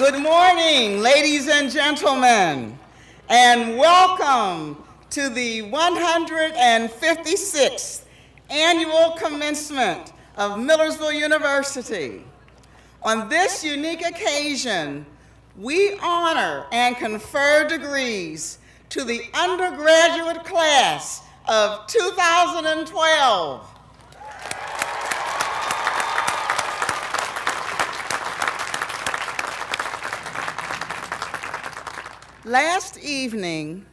Good morning, ladies and gentlemen, and welcome to the 156th Annual Commencement of Millersville University. On this unique occasion, we honor and confer degrees to the undergraduate class of 2012. Last evening,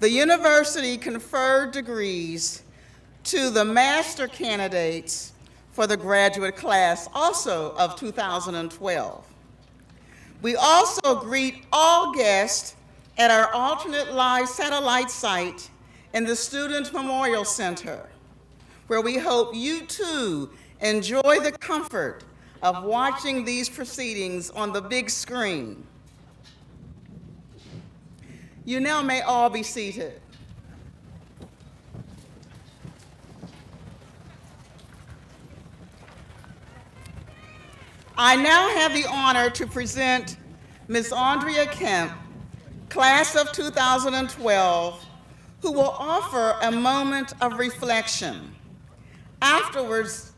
the university conferred degrees to the master candidates for the graduate class, also of 2012. We also greet all guests at our alternate live satellite site in the Student Memorial Center, where we hope you too enjoy the comfort of watching these proceedings on the big screen. You now may all be seated. I now have the honor to present Ms. Andrea Kemp, class of 2012, who will offer a moment of reflection. Afterwards,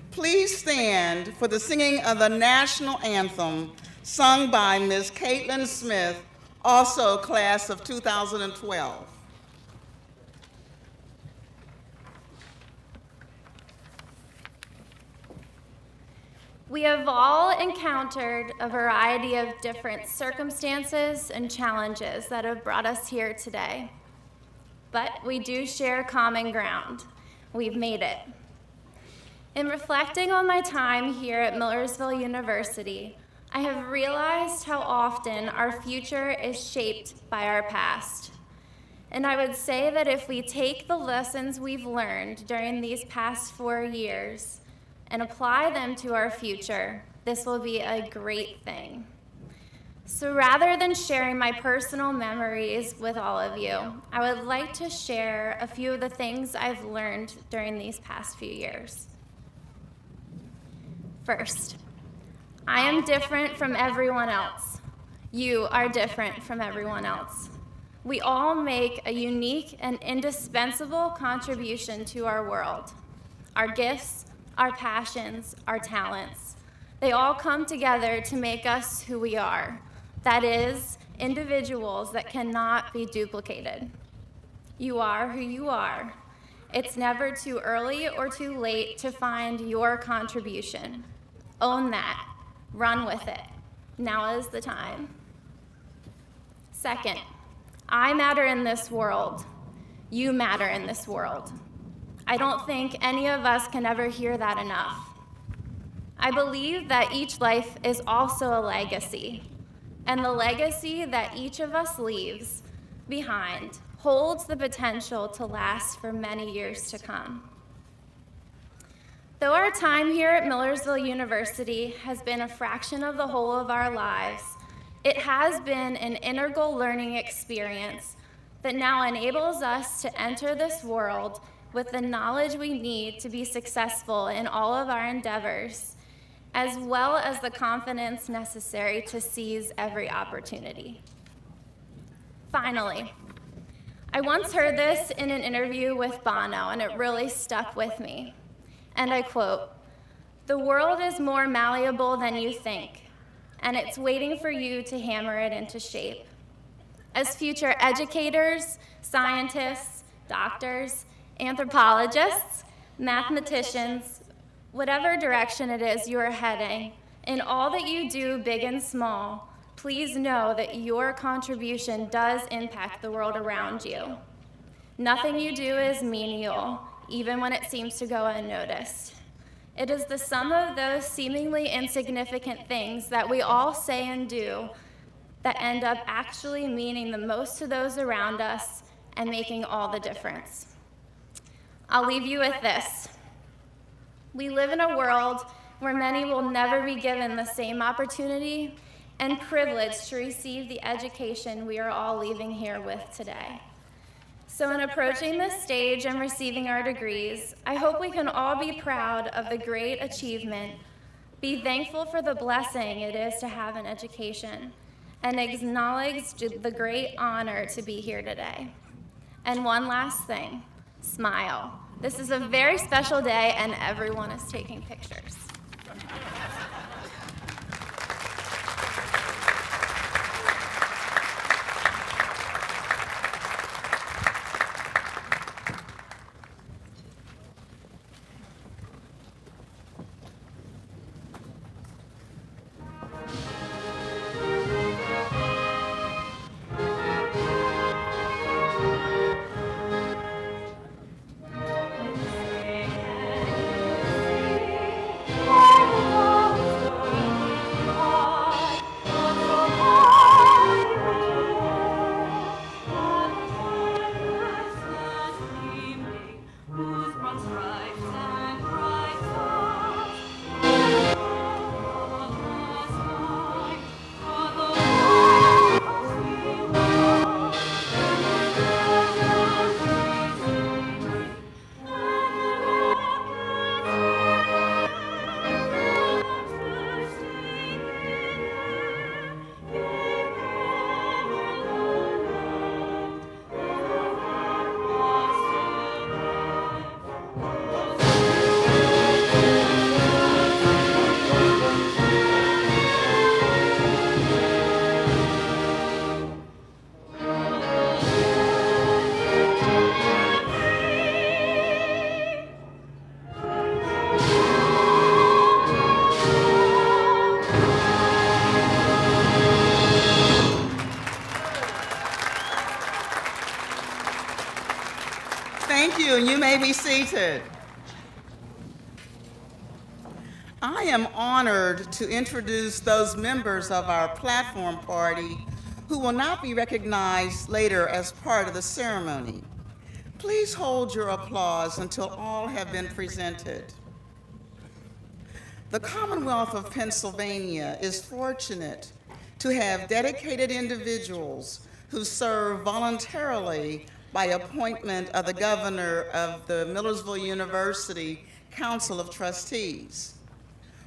please stand for the singing of the national anthem sung by Ms. Caitlin Smith, also class of 2012. We have all encountered a variety of different circumstances and challenges that have brought us here today. But we do share common ground. We've made it. In reflecting on my time here at Millersville University, I have realized how often our future is shaped by our past. And I would say that if we take the lessons we've learned during these past 4 years and apply them to our future, this will be a great thing. So rather than sharing my personal memories with all of you, I would like to share a few of the things I've learned during these past few years. First, I am different from everyone else. You are different from everyone else. We all make a unique and indispensable contribution to our world. Our gifts, our passions, our talents, they all come together to make us who we are. That is, individuals that cannot be duplicated. You are who you are. It's never too early or too late to find your contribution. Own that. Run with it. Now is the time. Second, I matter in this world. You matter in this world. I don't think any of us can ever hear that enough. I believe that each life is also a legacy, and the legacy that each of us leaves behind holds the potential to last for many years to come. Though our time here at Millersville University has been a fraction of the whole of our lives, it has been an integral learning experience that now enables us to enter this world with the knowledge we need to be successful in all of our endeavors, as well as the confidence necessary to seize every opportunity. Finally, I once heard this in an interview with Bono, and it really stuck with me. And I quote, "The world is more malleable than you think, and it's waiting for you to hammer it into shape." As future educators, scientists, doctors, anthropologists, mathematicians, whatever direction it is you are heading, in all that you do, big and small, please know that your contribution does impact the world around you. Nothing you do is menial, even when it seems to go unnoticed. It is the sum of those seemingly insignificant things that we all say and do that end up actually meaning the most to those around us and making all the difference. I'll leave you with this. We live in a world where many will never be given the same opportunity and privilege to receive the education we are all leaving here with today. So in approaching this stage and receiving our degrees, I hope we can all be proud of the great achievement Be thankful for the blessing it is to have an education, and acknowledge the great honor to be here today. And one last thing, smile. This is a very special day, and everyone is taking pictures. Thank you, and you may be seated. I am honored to introduce those members of our platform party who will not be recognized later as part of the ceremony. Please hold your applause until all have been presented. The Commonwealth of Pennsylvania is fortunate to have dedicated individuals who serve voluntarily by appointment of the governor of the Millersville University Council of Trustees.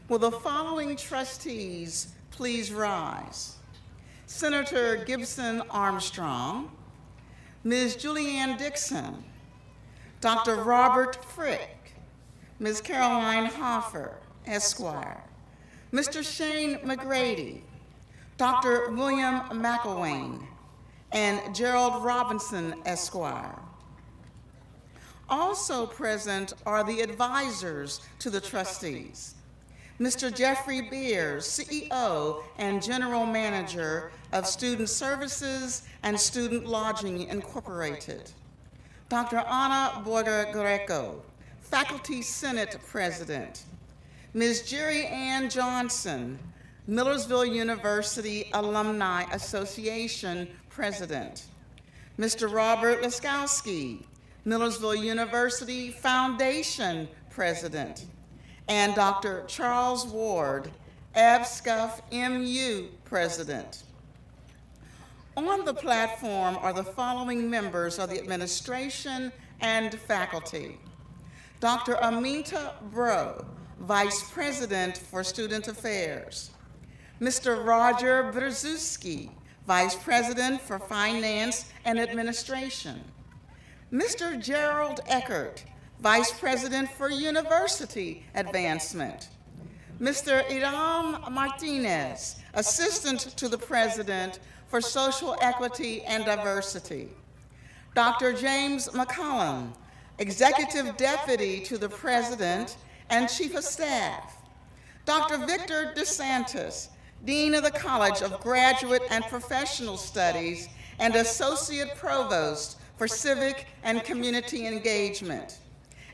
Will the following trustees please rise? Senator Gibson Armstrong, Ms. Julianne Dixon, Dr. Robert Frick, Ms. Caroline Hoffer, Esquire, Mr. Shane McGrady, Dr. William McElwain, and Gerald Robinson, Esquire. Also present are the advisors to the trustees. Mr. Jeffrey Beers, CEO and General Manager of Student Services and Student Lodging Incorporated. Dr. Ana Borga-Greco, Faculty Senate President. Ms. Jerry Ann Johnson, Millersville University Alumni Association President. Mr. Robert Laskowski, Millersville University Foundation President. And Dr. Charles Ward, ABSCUF MU President. On the platform are the following members of the administration and faculty. Dr. Amita Bro, Vice President for Student Affairs. Mr. Roger Brzezinski, Vice President for Finance and Administration. Mr. Gerald Eckert, Vice President for University Advancement. Mr. Iram Martinez, Assistant to the President for Social Equity and Diversity. Dr. James McCollum, Executive Deputy to the President and Chief of Staff. Dr. Victor DeSantis, Dean of the College of Graduate and Professional Studies and Associate Provost for Civic and Community Engagement.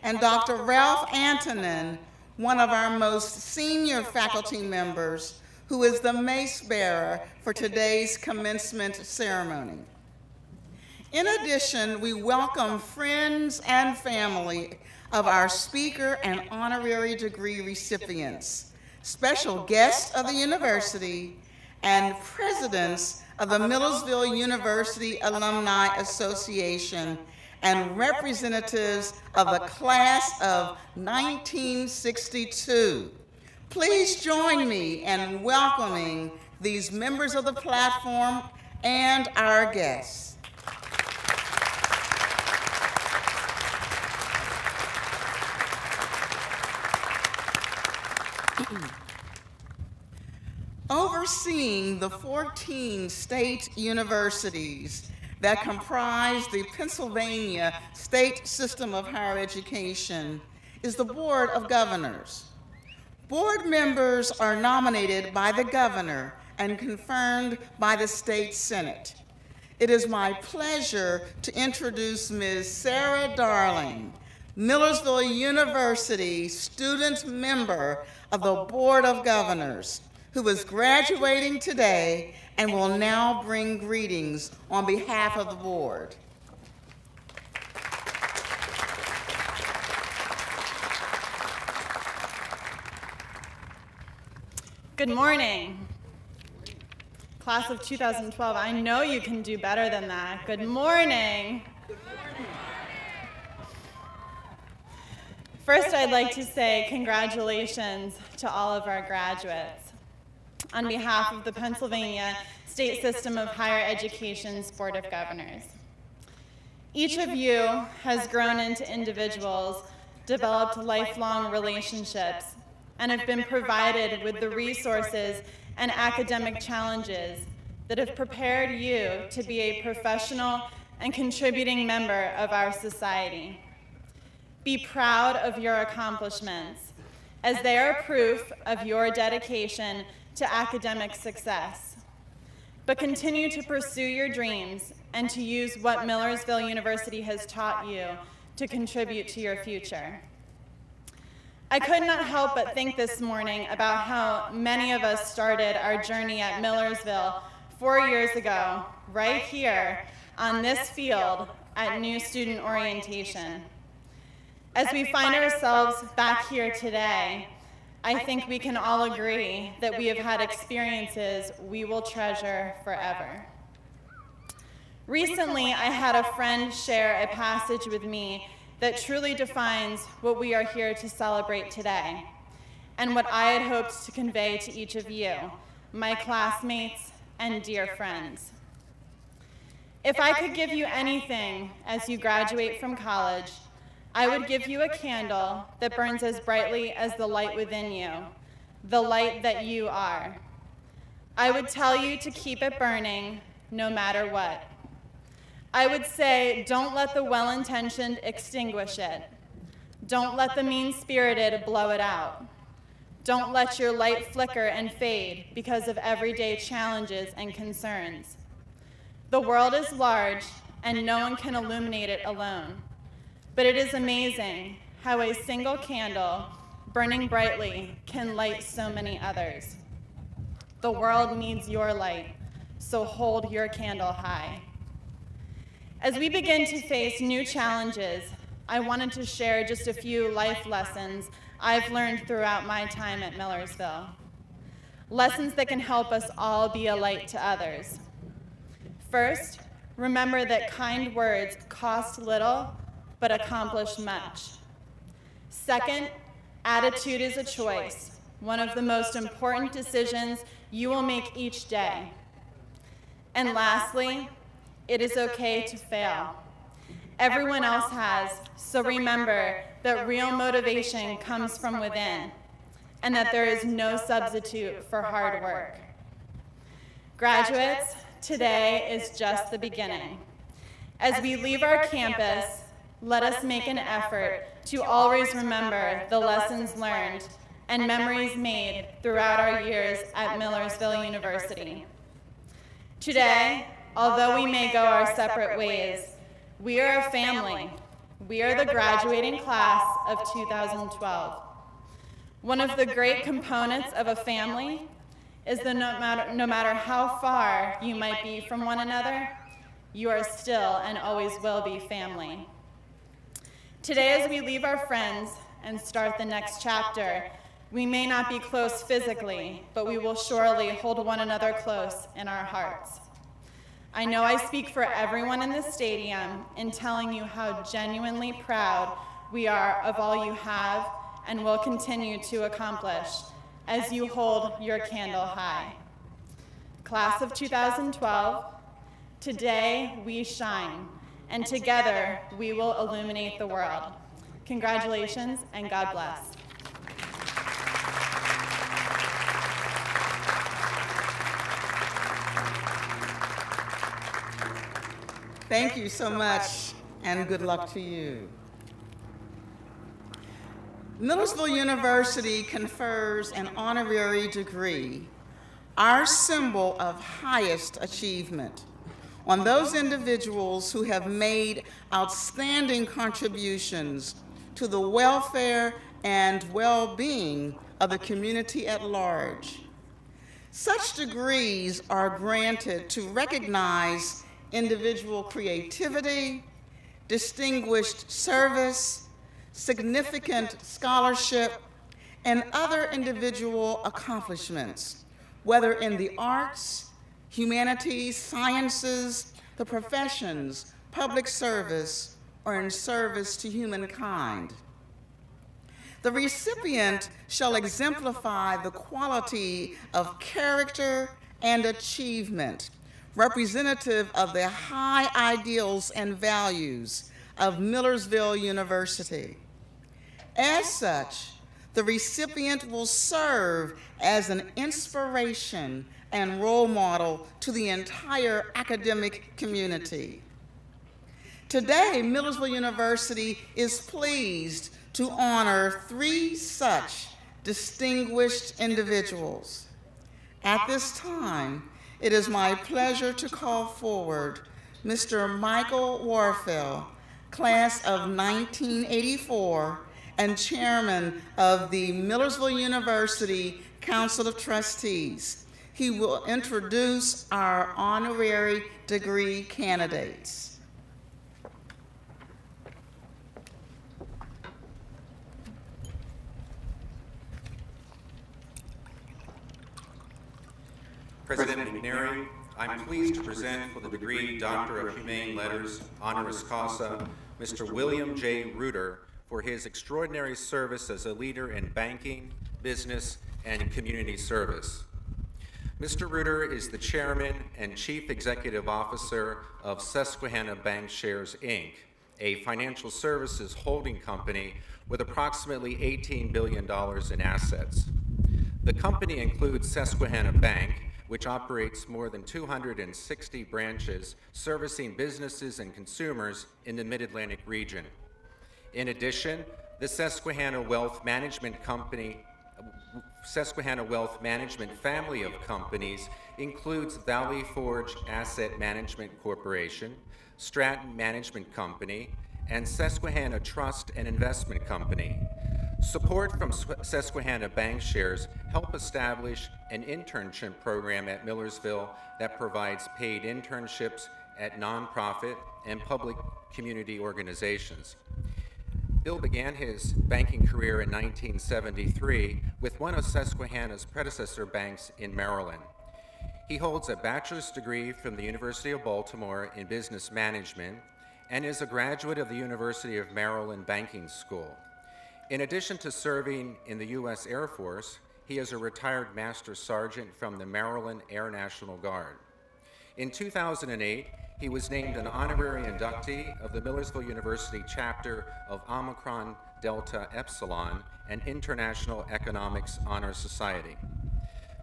And Dr. Ralph Antonin, one of our most senior faculty members, who is the mace bearer for today's commencement ceremony. In addition, we welcome friends and family of our speaker and honorary degree recipients, special guests of the university, and presidents of the Millersville University Alumni Association and representatives of the class of 1962. Please join me in welcoming these members of the platform and our guests. Overseeing the 14 state universities that comprise the Pennsylvania state system of higher education is the Board of Governors. Board members are nominated by the governor and confirmed by the state senate. It is my pleasure to introduce Ms. Sarah Darling, Millersville University student member of the Board of Governors, who is graduating today and will now bring greetings on behalf of the board. Good morning. Class of 2012, I know you can do better than that. Good morning. First, I'd like to say congratulations to all of our graduates. On behalf of the Pennsylvania State System of Higher Education's Board of Governors. Each of you has grown into individuals, developed lifelong relationships, and have been provided with the resources and academic challenges that have prepared you to be a professional and contributing member of our society. Be proud of your accomplishments, as they are proof of your dedication to academic success. But continue to pursue your dreams and to use what Millersville University has taught you to contribute to your future. I could not help but think this morning about how many of us started our journey at Millersville 4 years ago, right here on this field at New Student Orientation. As we find ourselves back here today, I think we can all agree that we have had experiences we will treasure forever. Recently, I had a friend share a passage with me that truly defines what we are here to celebrate today, and what I had hoped to convey to each of you, my classmates and dear friends. If I could give you anything as you graduate from college, I would give you a candle that burns as brightly as the light within you, the light that you are. I would tell you to keep it burning no matter what. I would say, don't let the well-intentioned extinguish it. Don't let the mean-spirited blow it out. Don't let your light flicker and fade because of everyday challenges and concerns. The world is large, and no one can illuminate it alone. But it is amazing how a single candle, burning brightly, can light so many others. The world needs your light, so hold your candle high. As we begin to face new challenges, I wanted to share just a few life lessons I've learned throughout my time at Millersville. Lessons that can help us all be a light to others. First, remember that kind words cost little, but accomplish much. Second, attitude is a choice, one of the most important decisions you will make each day. And lastly, it is okay to fail. Everyone else has, so remember that real motivation comes from within, and that there is no substitute for hard work. Graduates, today is just the beginning. As we leave our campus, let us make an effort to always remember the lessons learned and memories made throughout our years at Millersville University. Today, although we may go our separate ways, we are a family. We are the graduating class of 2012. One of the great components of a family is that no matter how far you might be from one another, you are still and always will be family. Today, as we leave our friends and start the next chapter, we may not be close physically, but we will surely hold one another close in our hearts. I know I speak for everyone in this stadium in telling you how genuinely proud we are of all you have and will continue to accomplish, as you hold your candle high. Class of 2012, today we shine, and together we will illuminate the world. Congratulations, and God bless. Thank you so much, and good luck to you. Millersville University confers an honorary degree, our symbol of highest achievement, on those individuals who have made outstanding contributions to the welfare and well-being of the community at large. Such degrees are granted to recognize individual creativity, distinguished service, significant scholarship, and other individual accomplishments, whether in the arts, humanities, sciences, the professions, public service, or in service to humankind. The recipient shall exemplify the quality of character and achievement representative of the high ideals and values of Millersville University. As such, the recipient will serve as an inspiration and role model to the entire academic community. Today, Millersville University is pleased to honor 3 such distinguished individuals. At this time, it is my pleasure to call forward Mr. Michael Warfel, class of 1984, and chairman of the Millersville University Council of Trustees. He will introduce our honorary degree candidates. President McNary, I'm pleased to present for the degree Doctor of Humane Letters, honoris causa, Mr. William J. Reuter, for his extraordinary service as a leader in banking, business, and community service. Mr. Reuter is the chairman and chief executive officer of Susquehanna Bankshares, Inc., a financial services holding company with approximately $18 billion in assets. The company includes Susquehanna Bank, which operates more than 260 branches servicing businesses and consumers in the Mid-Atlantic region. In addition, the Susquehanna Wealth Management family of companies includes Valley Forge Asset Management Corporation, Stratton Management Company, and Susquehanna Trust and Investment Company. Support from Susquehanna Bankshares help establish an internship program at Millersville that provides paid internships at nonprofit and public community organizations. Bill began his banking career in 1973 with one of Susquehanna's predecessor banks in Maryland. He holds a bachelor's degree from the University of Baltimore in business management and is a graduate of the University of Maryland Banking School. In addition to serving in the U.S. Air Force, he is a retired Master Sergeant from the Maryland Air National Guard. In 2008, he was named an honorary inductee of the Millersville University chapter of Omicron Delta Epsilon, an international economics honor society.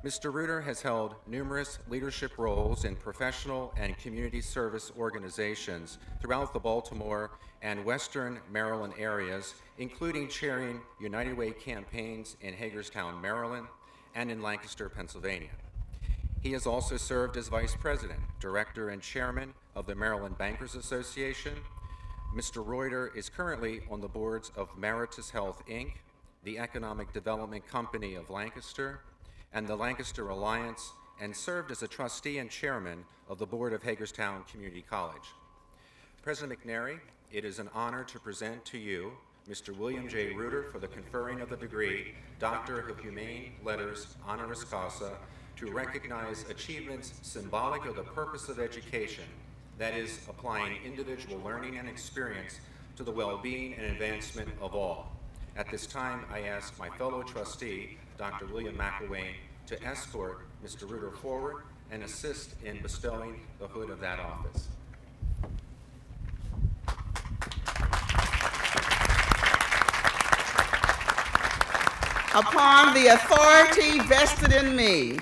Mr. Reuter has held numerous leadership roles in professional and community service organizations throughout the Baltimore and Western Maryland areas, including chairing United Way campaigns in Hagerstown, Maryland, and in Lancaster, Pennsylvania. He has also served as Vice President, Director, and Chairman of the Maryland Bankers Association. Mr. Reuter is currently on the boards of Meritus Health, Inc., the Economic Development Company of Lancaster, and the Lancaster Alliance, and served as a trustee and chairman of the board of Hagerstown Community College. President McNary, it is an honor to present to you Mr. William J. Reuter for the conferring of the degree Doctor of Humane Letters, honoris causa, to recognize achievements symbolic of the purpose of education, that is, applying individual learning and experience to the well-being and advancement of all. At this time, I ask my fellow trustee, Dr. William McElwain, to escort Mr. Reuter forward and assist in bestowing the hood of that office. Upon the authority vested in me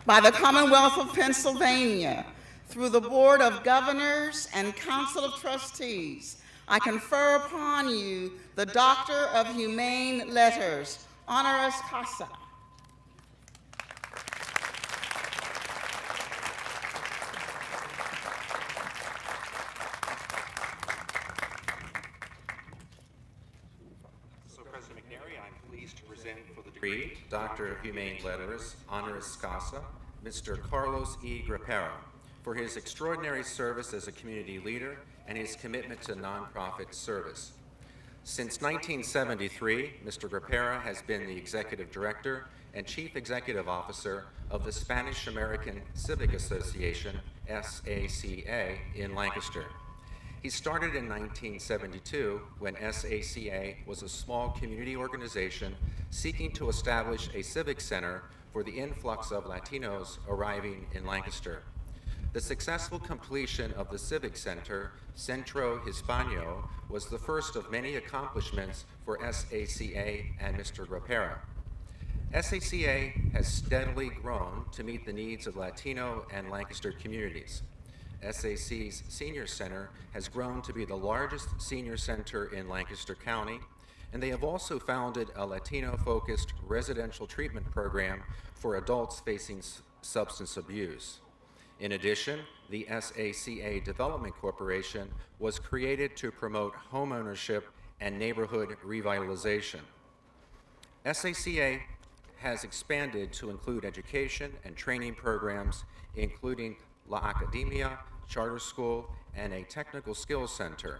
by the Commonwealth of Pennsylvania through the Board of Governors and Council of Trustees, I confer upon you the Doctor of Humane Letters, honoris causa. So, President McNary, I'm pleased to present for the degree, Doctor of Humane Letters, honoris causa, Mr. Carlos E. Grappera, for his extraordinary service as a community leader and his commitment to nonprofit service. Since 1973, Mr. Grappera has been the Executive Director and Chief Executive Officer of the Spanish American Civic Association, SACA, in Lancaster. He started in 1972 when SACA was a small community organization seeking to establish a civic center for the influx of Latinos arriving in Lancaster. The successful completion of the Civic Center, Centro Hispano, was the first of many accomplishments for SACA and Mr. Grappera. SACA has steadily grown to meet the needs of Latino and Lancaster communities. SAC's Senior Center has grown to be the largest senior center in Lancaster County, and they have also founded a Latino-focused residential treatment program for adults facing substance abuse. In addition, the SACA Development Corporation was created to promote homeownership and neighborhood revitalization. SACA has expanded to include education and training programs, including La Academia Charter School and a Technical Skills Center.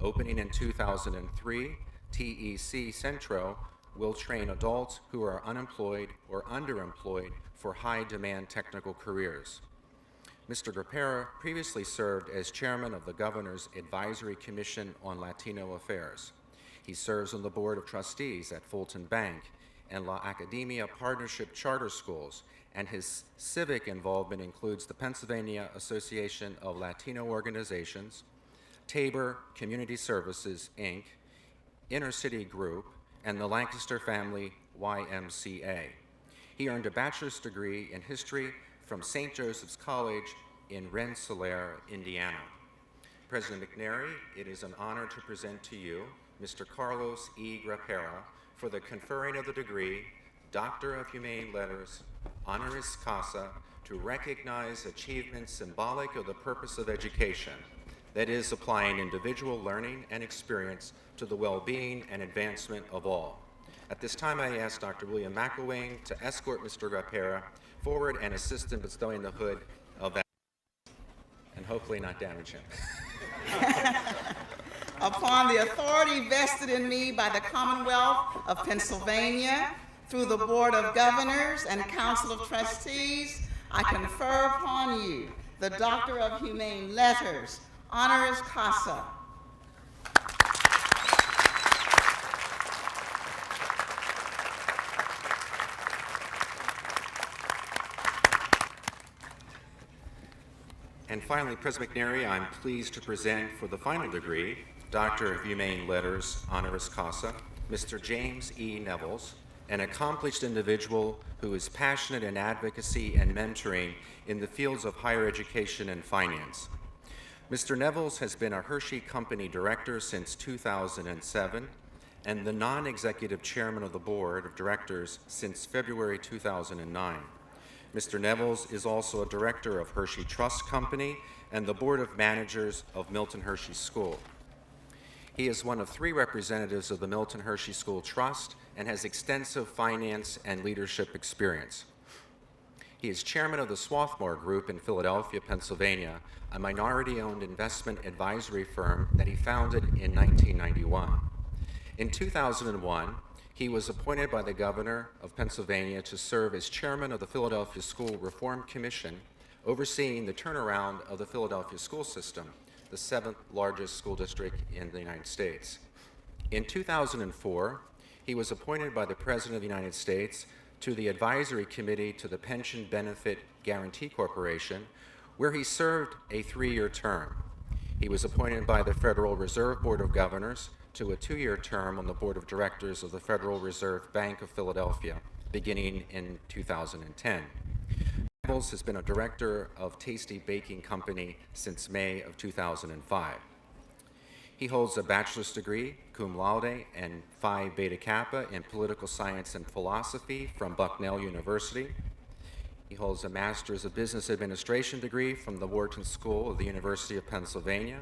Opening in 2003, TEC Centro will train adults who are unemployed or underemployed for high-demand technical careers. Mr. Grappera previously served as chairman of the Governor's Advisory Commission on Latino Affairs. He serves on the Board of Trustees at Fulton Bank and La Academia Partnership Charter Schools, and his civic involvement includes the Pennsylvania Association of Latino Organizations, Tabor Community Services, Inc., Inner City Group, and the Lancaster Family YMCA. He earned a bachelor's degree in history from St. Joseph's College in Rensselaer, Indiana. President McNary, it is an honor to present to you Mr. Carlos E. Grappera for the conferring of the degree, Doctor of Humane Letters, honoris causa, to recognize achievements symbolic of the purpose of education, that is, applying individual learning and experience to the well-being and advancement of all. At this time, I ask Dr. William McElwain to escort Mr. Grappera forward and assist in bestowing the hood of that, and hopefully not damage him. Upon the authority vested in me by the Commonwealth of Pennsylvania through the Board of Governors and Council of Trustees, I confer upon you the Doctor of Humane Letters, honoris causa. And finally, President McNary, I'm pleased to present for the final degree, Doctor of Humane Letters, honoris causa, Mr. James E. Nevels, an accomplished individual who is passionate in advocacy and mentoring in the fields of higher education and finance. Mr. Nevels has been a Hershey Company director since 2007 and the non-executive chairman of the board of directors since February 2009. Mr. Nevels is also a director of Hershey Trust Company and the board of managers of Milton Hershey School. He is one of 3 representatives of the Milton Hershey School Trust and has extensive finance and leadership experience. He is chairman of the Swarthmore Group in Philadelphia, Pennsylvania, a minority-owned investment advisory firm that he founded in 1991. In 2001, he was appointed by the Governor of Pennsylvania to serve as chairman of the Philadelphia School Reform Commission, overseeing the turnaround of the Philadelphia school system, the 7th largest school district in the United States. In 2004, He was appointed by the President of the United States to the Advisory Committee to the Pension Benefit Guaranty Corporation, where he served a 3-year term. He was appointed by the Federal Reserve Board of Governors to a 2-year term on the Board of Directors of the Federal Reserve Bank of Philadelphia, beginning in 2010. Nevels has been a director of Tasty Baking Company since May of 2005. He holds a bachelor's degree, cum laude, and Phi Beta Kappa in political science and philosophy from Bucknell University. He holds a master's of business administration degree from the Wharton School of the University of Pennsylvania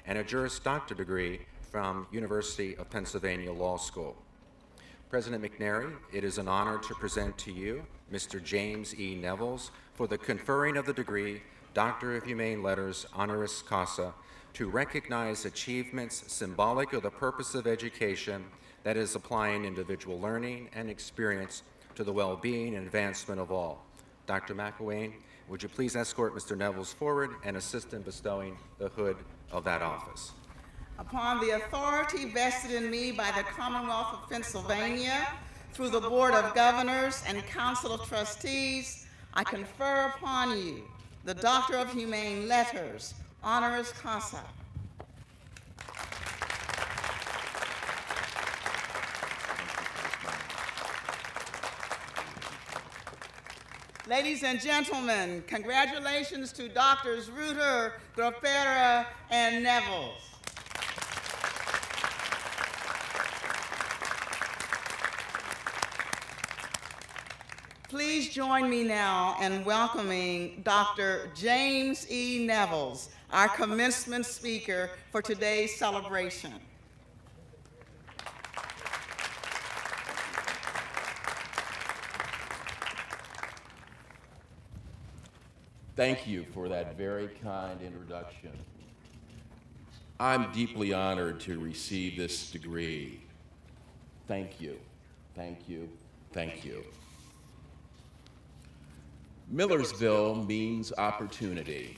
and a Juris Doctor degree from University of Pennsylvania Law School. President McNary, it is an honor to present to you Mr. James E. Nevels for the conferring of the degree Doctor of Humane Letters honoris causa to recognize achievements symbolic of the purpose of education that is applying individual learning and experience to the well-being and advancement of all. Dr. McElwain, would you please escort Mr. Nevels forward and assist in bestowing the hood of that office? Upon the authority vested in me by the Commonwealth of Pennsylvania through the Board of Governors and Council of Trustees, I confer upon you the Doctor of Humane Letters, honoris causa. Ladies and gentlemen, congratulations to Doctors Reuter, Grafera, and Nevels. Please join me now in welcoming Dr. James E. Nevels, our commencement speaker for today's celebration. Thank you for that very kind introduction. I'm deeply honored to receive this degree. Thank you, thank you, thank you. Millersville means opportunity.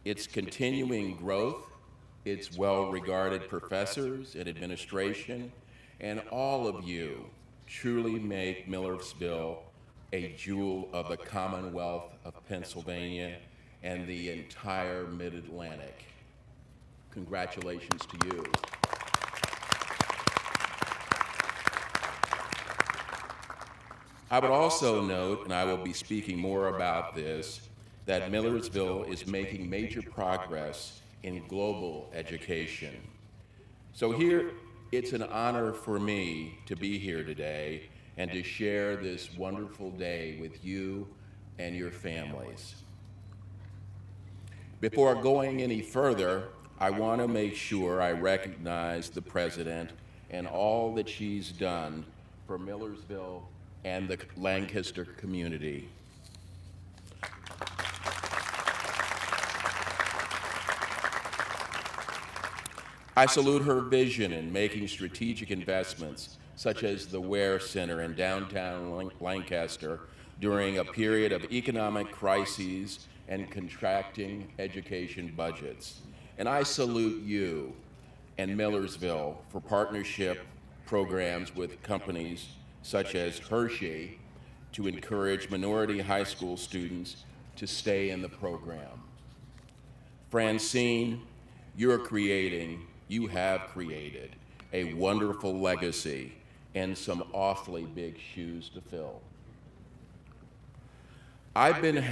Its continuing growth, its well-regarded professors and administration, and all of you truly make Millersville a jewel of the Commonwealth of Pennsylvania and the entire Mid-Atlantic. Congratulations to you. I would also note, and I will be speaking more about this, that Millersville is making major progress in global education. So here, it's an honor for me to be here today and to share this wonderful day with you and your families. Before going any further, I want to make sure I recognize the President and all that she's done for Millersville and the Lancaster community. I salute her vision in making strategic investments such as the Ware Center in downtown Lancaster during a period of economic crises and contracting education budgets. And I salute you and Millersville for partnership programs with companies such as Hershey to encourage minority high school students to stay in the program. Francine, you have created a wonderful legacy and some awfully big shoes to fill. I've been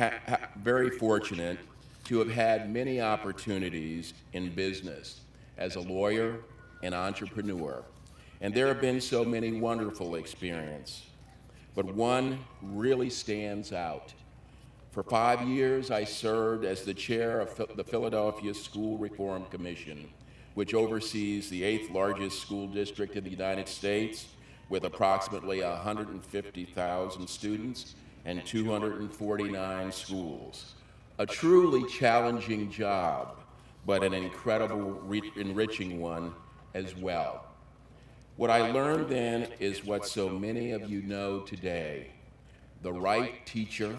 very fortunate to have had many opportunities in business as a lawyer and entrepreneur, and there have been so many wonderful experiences, but one really stands out. For 5 years, I served as the chair of the Philadelphia School Reform Commission, which oversees the 8th largest school district in the United States with approximately 150,000 students and 249 schools. A truly challenging job, but an incredible, enriching one as well. What I learned then is what so many of you know today: the right teacher,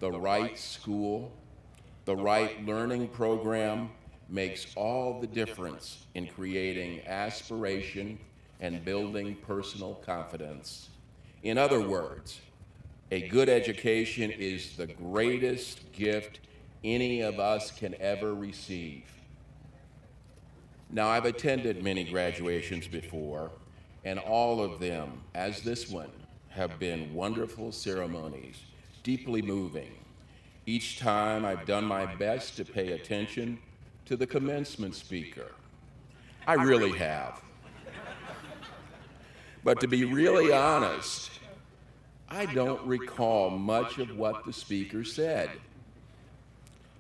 the right school, the right learning program makes all the difference in creating aspiration and building personal confidence. In other words, a good education is the greatest gift any of us can ever receive. Now, I've attended many graduations before, and all of them, as this one, have been wonderful ceremonies, deeply moving. Each time I've done my best to pay attention to the commencement speaker. I really have. But to be really honest, I don't recall much of what the speaker said.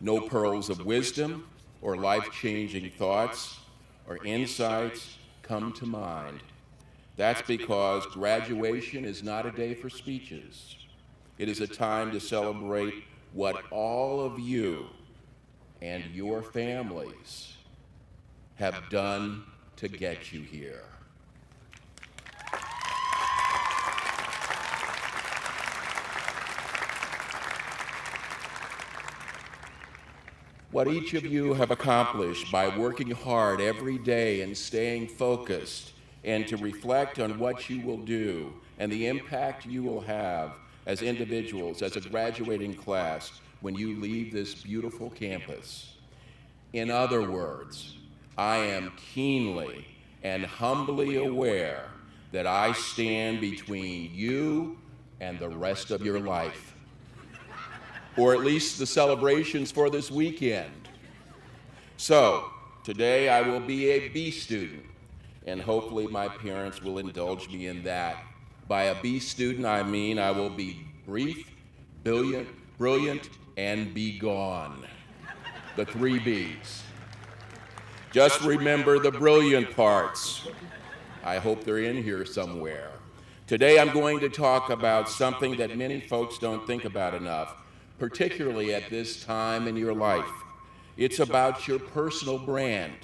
No pearls of wisdom or life-changing thoughts or insights come to mind. That's because graduation is not a day for speeches. It is a time to celebrate what all of you and your families have done to get you here. What each of you have accomplished by working hard every day and staying focused, and to reflect on what you will do and the impact you will have as individuals, as a graduating class, when you leave this beautiful campus. In other words, I am keenly and humbly aware that I stand between you and the rest of your life, or at least the celebrations for this weekend. So, today I will be a B student, and hopefully my parents will indulge me in that. By a B student, I mean I will be brief, brilliant, and be gone. The 3 B's. Just remember the brilliant parts. I hope they're in here somewhere. Today I'm going to talk about something that many folks don't think about enough, particularly at this time in your life. It's about your personal brand.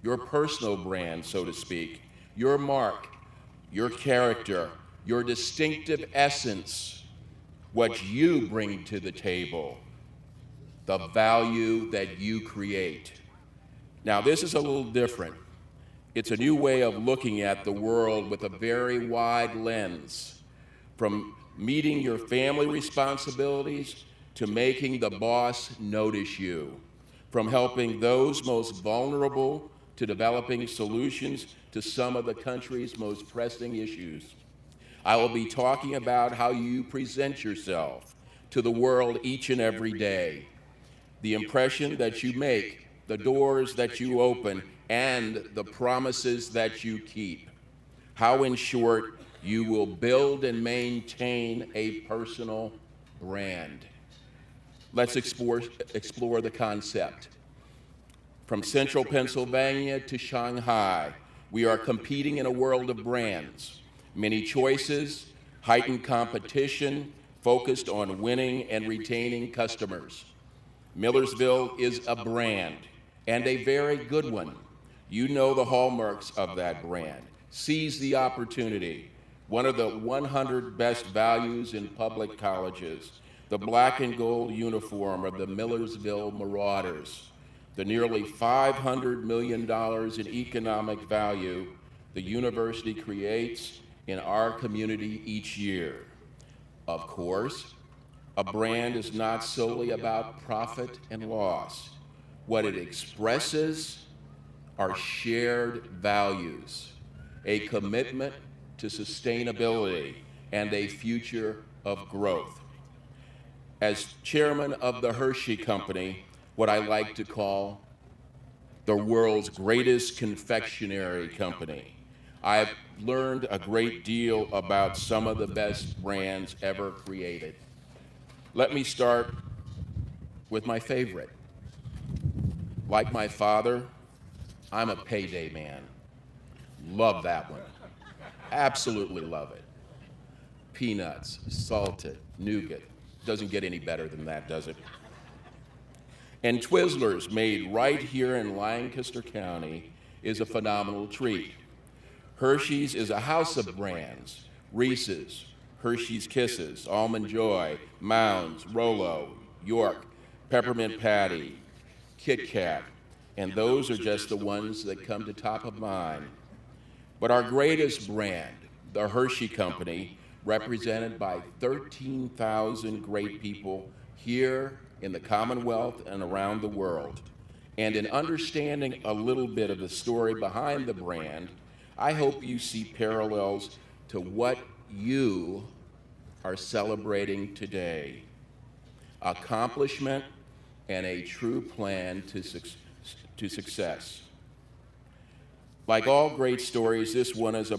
Your personal brand, so to speak. Your mark, your character, your distinctive essence, what you bring to the table, the value that you create. Now, this is a little different. It's a new way of looking at the world with a very wide lens, from meeting your family responsibilities to making the boss notice you, from helping those most vulnerable to developing solutions to some of the country's most pressing issues. I will be talking about how you present yourself to the world each and every day, the impression that you make, the doors that you open, and the promises that you keep. How, in short, you will build and maintain a personal brand. Let's explore the concept. From central Pennsylvania to Shanghai, we are competing in a world of brands. Many choices, heightened competition, focused on winning and retaining customers. Millersville is a brand, and a very good one. You know the hallmarks of that brand. Seize the opportunity. One of the 100 best values in public colleges, the black and gold uniform of the Millersville Marauders, the nearly $500 million in economic value the university creates in our community each year. Of course, a brand is not solely about profit and loss. What it expresses are shared values, a commitment to sustainability, and a future of growth. As chairman of the Hershey Company, what I like to call the world's greatest confectionery company, I've learned a great deal about some of the best brands ever created. Let me start with my favorite. Like my father, I'm a payday man. Love that one. Absolutely love it. Peanuts, salted, nougat. Doesn't get any better than that, does it? And Twizzlers, made right here in Lancaster County, is a phenomenal treat. Hershey's is a house of brands. Reese's, Hershey's Kisses, Almond Joy, Mounds, Rolo, York, Peppermint Patty, Kit Kat, and those are just the ones that come to top of mind. But our greatest brand, the Hershey Company, represented by 13,000 great people here in the Commonwealth and around the world. And in understanding a little bit of the story behind the brand, I hope you see parallels to what you are celebrating today. Accomplishment and a true plan to success. Like all great stories, this one is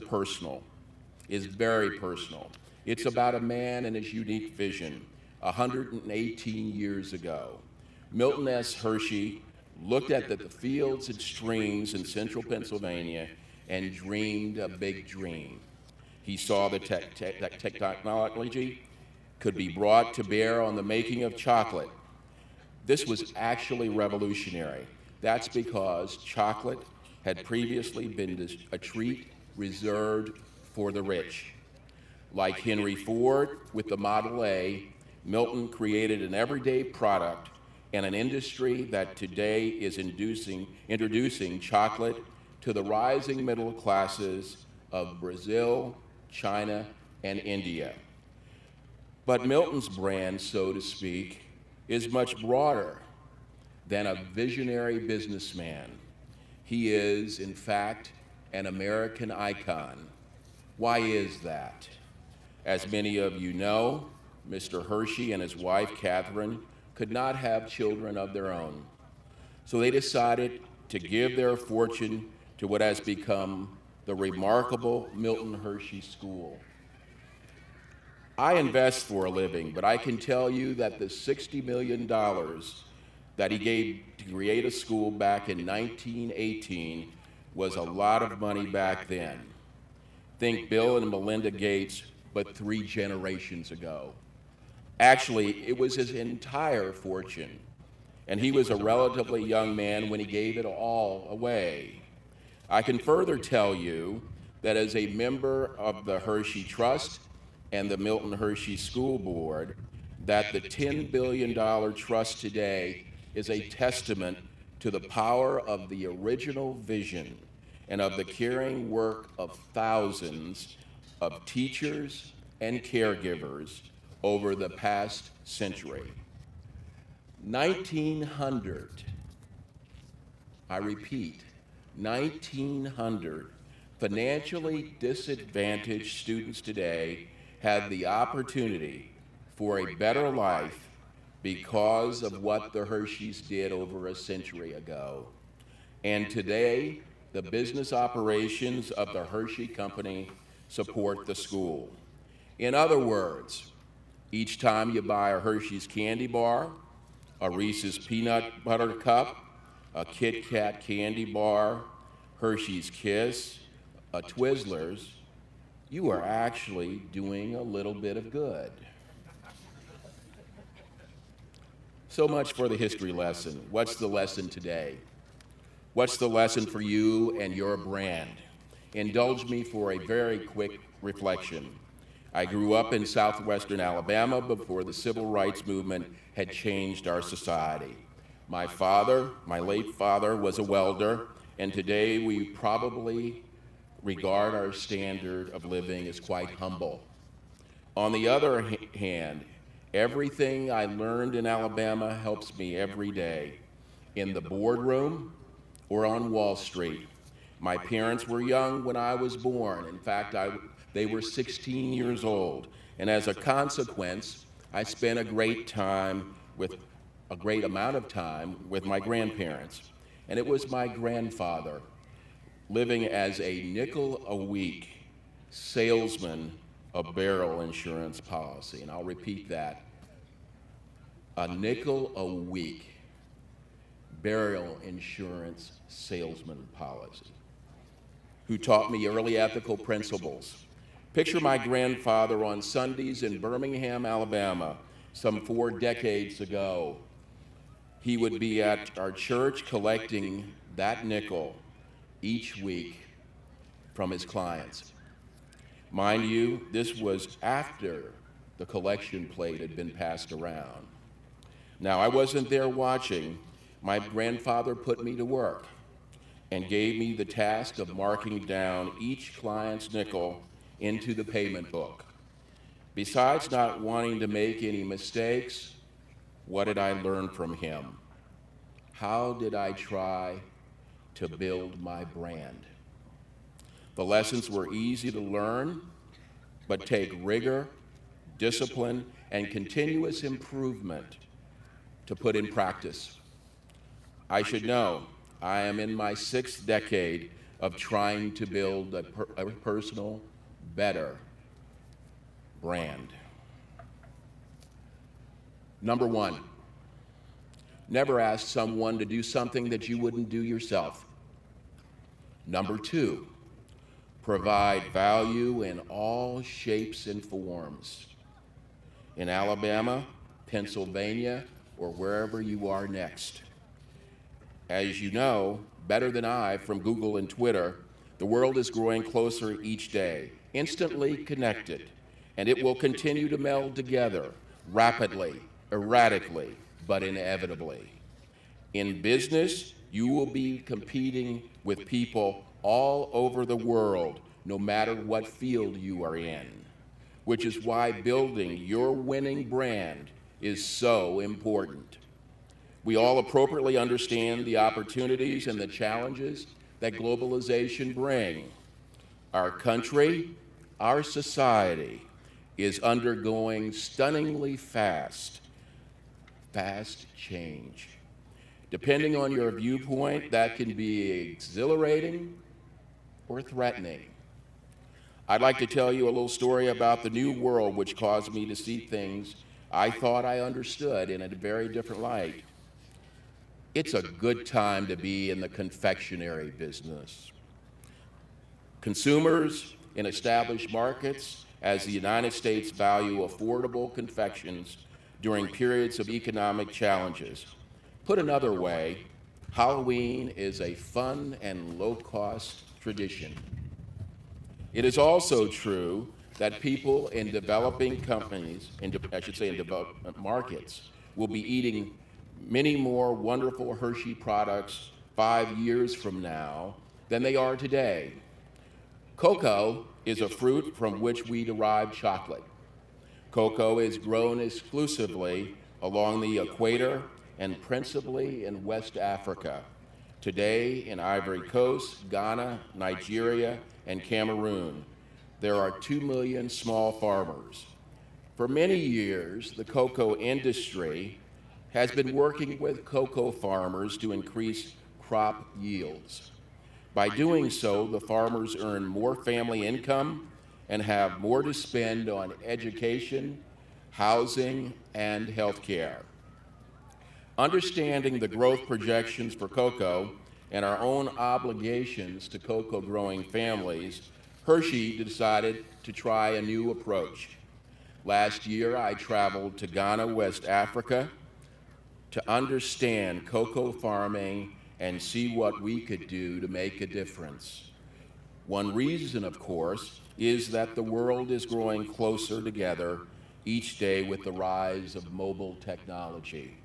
very personal. It's about a man and his unique vision 118 years ago. Milton S. Hershey looked at the fields and streams in central Pennsylvania and dreamed a big dream. He saw that technology could be brought to bear on the making of chocolate. This was actually revolutionary. That's because chocolate had previously been a treat reserved for the rich. Like Henry Ford with the Model A, Milton created an everyday product and an industry that today is introducing chocolate to the rising middle classes of Brazil, China, and India. But Milton's brand, so to speak, is much broader than a visionary businessman. He is, in fact, an American icon. Why is that? As many of you know, Mr. Hershey and his wife, Catherine, could not have children of their own. So they decided to give their fortune to what has become the remarkable Milton Hershey School. I invest for a living, but I can tell you that the $60 million that he gave to create a school back in 1918 was a lot of money back then. Think Bill and Melinda Gates, but 3 generations ago. Actually, it was his entire fortune, and he was a relatively young man when he gave it all away. I can further tell you that as a member of the Hershey Trust and the Milton Hershey School Board, that the $10 billion trust today is a testament to the power of the original vision and of the caring work of thousands of teachers and caregivers over the past century. 1,900, I repeat, 1,900 financially disadvantaged students today have the opportunity for a better life because of what the Hersheys did over a century ago. And today, the business operations of the Hershey Company support the school. In other words, each time you buy a Hershey's candy bar, a Reese's peanut butter cup, a Kit Kat candy bar, Hershey's Kiss, a Twizzlers, you are actually doing a little bit of good. So much for the history lesson. What's the lesson today? What's the lesson for you and your brand? Indulge me for a very quick reflection. I grew up in southwestern Alabama before the civil rights movement had changed our society. My father, my late father, was a welder, and today we probably regard our standard of living as quite humble. On the other hand, everything I learned in Alabama helps me every day, in the boardroom or on Wall Street. My parents were young when I was born. In fact, they were 16 years old. And as a consequence, I spent a great amount of time with my grandparents. And it was my grandfather, living as a nickel-a-week salesman of Barrel Insurance policy. And I'll repeat that. A nickel-a-week Barrel Insurance salesman policy, who taught me early ethical principles. Picture my grandfather on Sundays in Birmingham, Alabama, some 4 decades ago. He would be at our church collecting that nickel each week from his clients. Mind you, this was after the collection plate had been passed around. Now, I wasn't there watching. My grandfather put me to work. and gave me the task of marking down each client's nickel into the payment book. Besides not wanting to make any mistakes, what did I learn from him? How did I try to build my brand? The lessons were easy to learn, but take rigor, discipline, and continuous improvement to put in practice. I should know I am in my 6th decade of trying to build a personal, better brand. Number 1, never ask someone to do something that you wouldn't do yourself. Number 2, provide value in all shapes and forms. In Alabama, Pennsylvania, or wherever you are next. As you know, better than I from Google and Twitter, the world is growing closer each day, instantly connected, and it will continue to meld together rapidly, erratically, but inevitably. In business, you will be competing with people all over the world, no matter what field you are in, which is why building your winning brand is so important. We all appropriately understand the opportunities and the challenges that globalization brings. Our country, our society is undergoing stunningly fast change. Depending on your viewpoint, that can be exhilarating or threatening. I'd like to tell you a little story about the new world which caused me to see things I thought I understood in a very different light. It's a good time to be in the confectionery business. Consumers in established markets, as the United States, value affordable confections during periods of economic challenges. Put another way, Halloween is a fun and low-cost tradition. It is also true that people in developing companies, in development markets, will be eating many more wonderful Hershey products 5 years from now than they are today. Cocoa is a fruit from which we derive chocolate. Cocoa is grown exclusively along the equator and principally in West Africa. Today in Ivory Coast, Ghana, Nigeria, and Cameroon, there are 2 million small farmers. For many years, the cocoa industry has been working with cocoa farmers to increase crop yields. By doing so, the farmers earn more family income and have more to spend on education, housing, and health care. Understanding the growth projections for cocoa and our own obligations to cocoa-growing families, Hershey decided to try a new approach. Last year, I traveled to Ghana, West Africa, to understand cocoa farming and see what we could do to make a difference. One reason, of course, is that the world is growing closer together each day with the rise of mobile technology.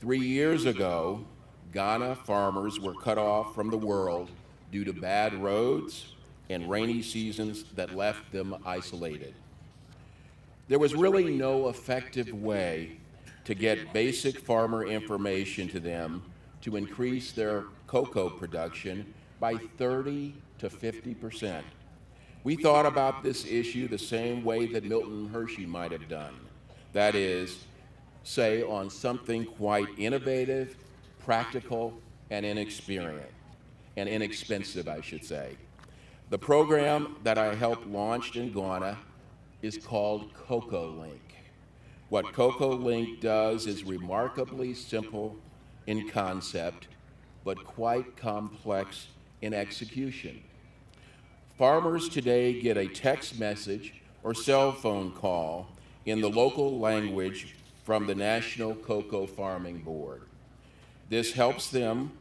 3 years ago, Ghana farmers were cut off from the world due to bad roads and rainy seasons that left them isolated. There was really no effective way to get basic farmer information to them to increase their cocoa production by 30 to 50%. We thought about this issue the same way that Milton Hershey might have done. That is, say on something quite innovative, practical, and inexpensive, I should say. The program that I helped launch in Ghana is called Cocoa Link. What Cocoa Link does is remarkably simple in concept, but quite complex in execution. Farmers today get a text message or cell phone call in the local language from the National Cocoa Farming Board. This helps them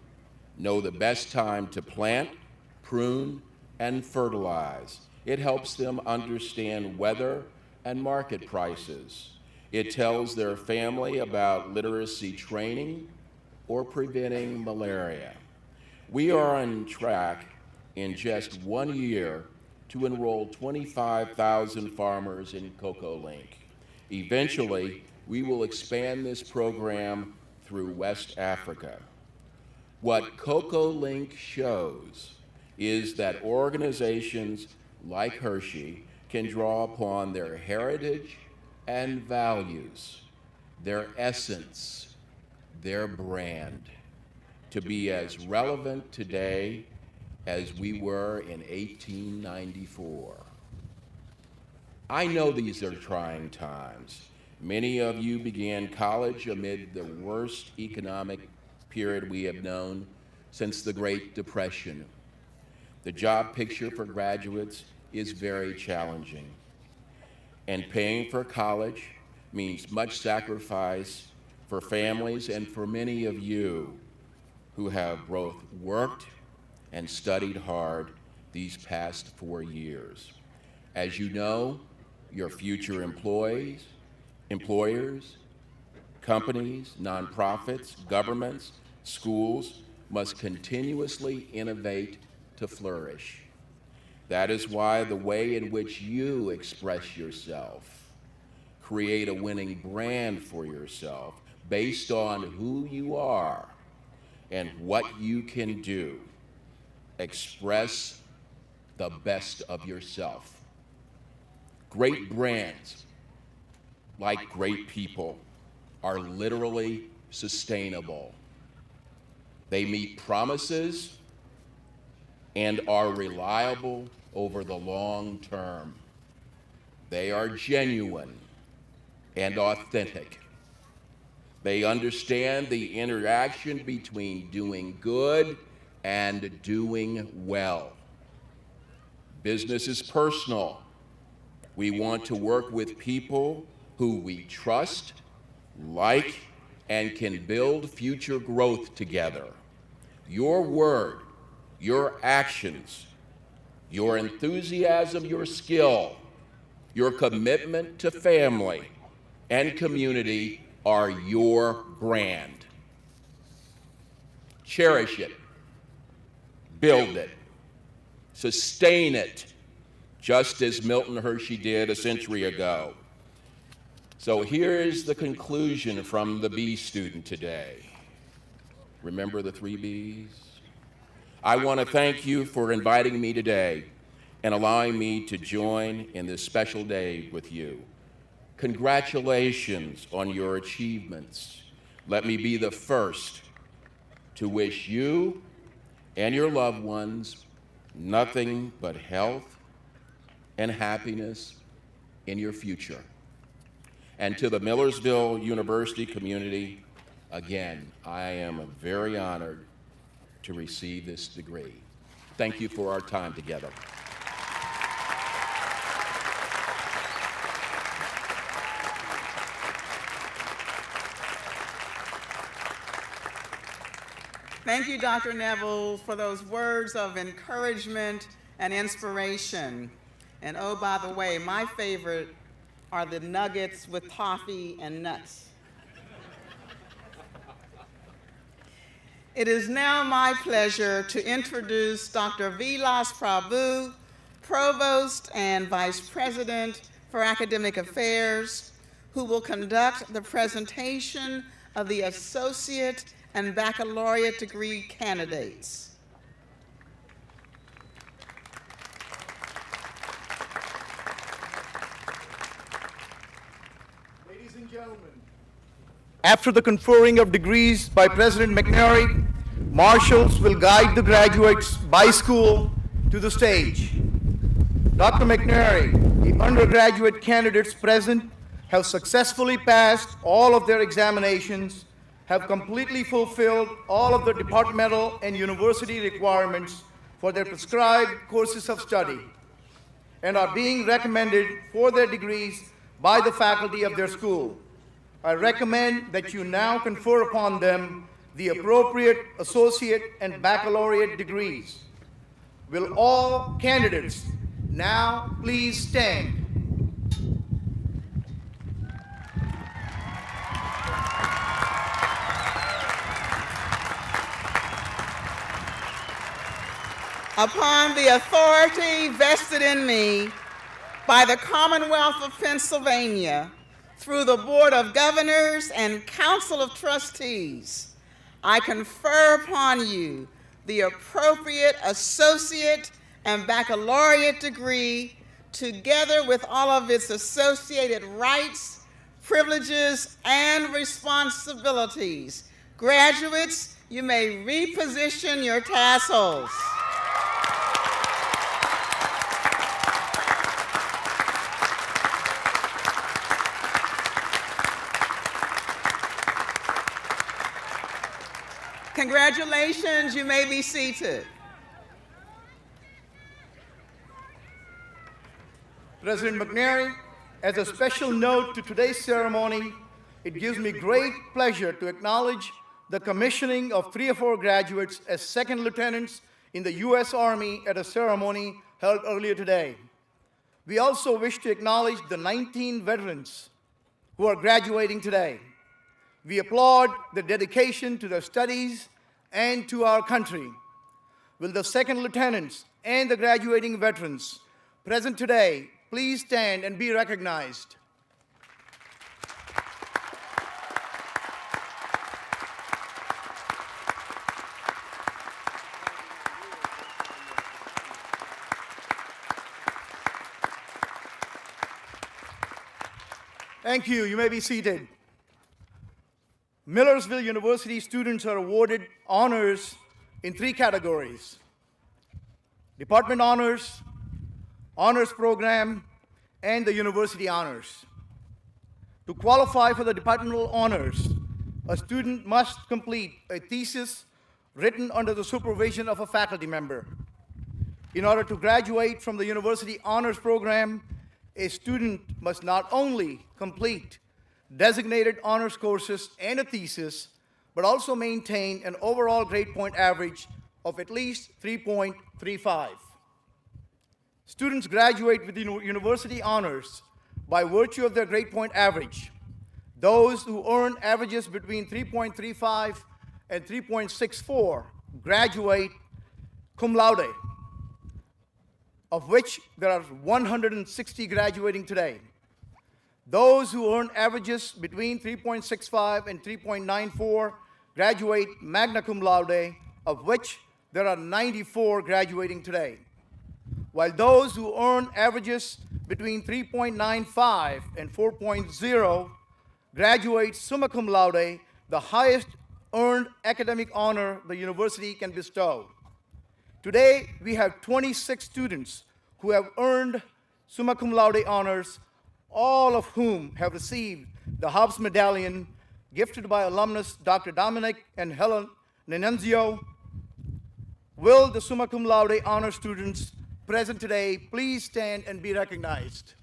know the best time to plant, prune, and fertilize. It helps them understand weather and market prices. It tells their family about literacy training or preventing malaria. We are on track in just 1 year to enroll 25,000 farmers in CocoLink. Eventually, we will expand this program through West Africa. What CocoLink shows is that organizations like Hershey can draw upon their heritage and values, their essence, their brand, to be as relevant today as we were in 1894. I know these are trying times. Many of you began college amid the worst economic period we have known since the Great Depression. The job picture for graduates is very challenging, and paying for college means much sacrifice for families and for many of you who have both worked and studied hard these past 4 years. As you know, your future employers, companies, nonprofits, governments, schools must continuously innovate to flourish. That is why the way in which you express yourself, create a winning brand for yourself based on who you are and what you can do. Express the best of yourself. Great brands, like great people, are literally sustainable. They meet promises and are reliable over the long term. They are genuine and authentic. They understand the interaction between doing good and doing well. Business is personal. We want to work with people who we trust, like, and can build future growth together. Your word, your actions, your enthusiasm, your skill, your commitment to family and community are your brand. Cherish it, build it, sustain it, just as Milton Hershey did a century ago. So here is the conclusion from the B student today. Remember the 3 B's? I want to thank you for inviting me today and allowing me to join in this special day with you. Congratulations on your achievements. Let me be the first to wish you and your loved ones nothing but health and happiness in your future. And to the Millersville University community, again, I am very honored to receive this degree. Thank you for our time together. Thank you, Dr. Neville, for those words of encouragement and inspiration. And oh, by the way, my favorite are the nuggets with toffee and nuts. It is now my pleasure to introduce Dr. Vilas Prabhu, Provost and Vice President for Academic Affairs, who will conduct the presentation of the Associate and Baccalaureate degree candidates. Ladies and gentlemen, after the conferring of degrees by President McNary, marshals will guide the graduates by school to the stage. Dr. McNary, the undergraduate candidates present have successfully passed all of their examinations, have completely fulfilled all of the departmental and university requirements for their prescribed courses of study, and are being recommended for their degrees by the faculty of their school. I recommend that you now confer upon them the appropriate associate and baccalaureate degrees. Will all candidates now please stand? upon the authority vested in me by the Commonwealth of Pennsylvania through the Board of Governors and Council of Trustees, I confer upon you the appropriate associate and baccalaureate degree, together with all of its associated rights, privileges, and responsibilities. Graduates, you may reposition your tassels. Congratulations, you may be seated. President McNary, as a special note to today's ceremony, it gives me great pleasure to acknowledge the commissioning of 3 of our graduates as second lieutenants in the U.S. Army at a ceremony held earlier today. We also wish to acknowledge the 19 veterans who are graduating today. We applaud the dedication to their studies and to our country. Will the second lieutenants and the graduating veterans present today please stand and be recognized? Thank you. You may be seated. Millersville University students are awarded honors in 3 categories: Department Honors, Honors Program, and the University Honors. To qualify for the departmental honors, a student must complete a thesis written under the supervision of a faculty member. In order to graduate from the University Honors Program, a student must not only complete designated honors courses and a thesis, but also maintain an overall grade point average of at least 3.35. Students graduate with the university honors by virtue of their grade point average. Those who earn averages between 3.35 and 3.64 graduate cum laude, of which there are 160 graduating today. Those who earn averages between 3.65 and 3.94 graduate magna cum laude, of which there are 94 graduating today. While those who earn averages between 3.95 and 4.0 graduate summa cum laude, the highest earned academic honor the university can bestow. Today, we have 26 students who have earned summa cum laude honors, all of whom have received the Hobbs Medallion gifted by alumnus Dr. Dominic and Helen Nenenzio. Will the summa cum laude honor students present today please stand and be recognized?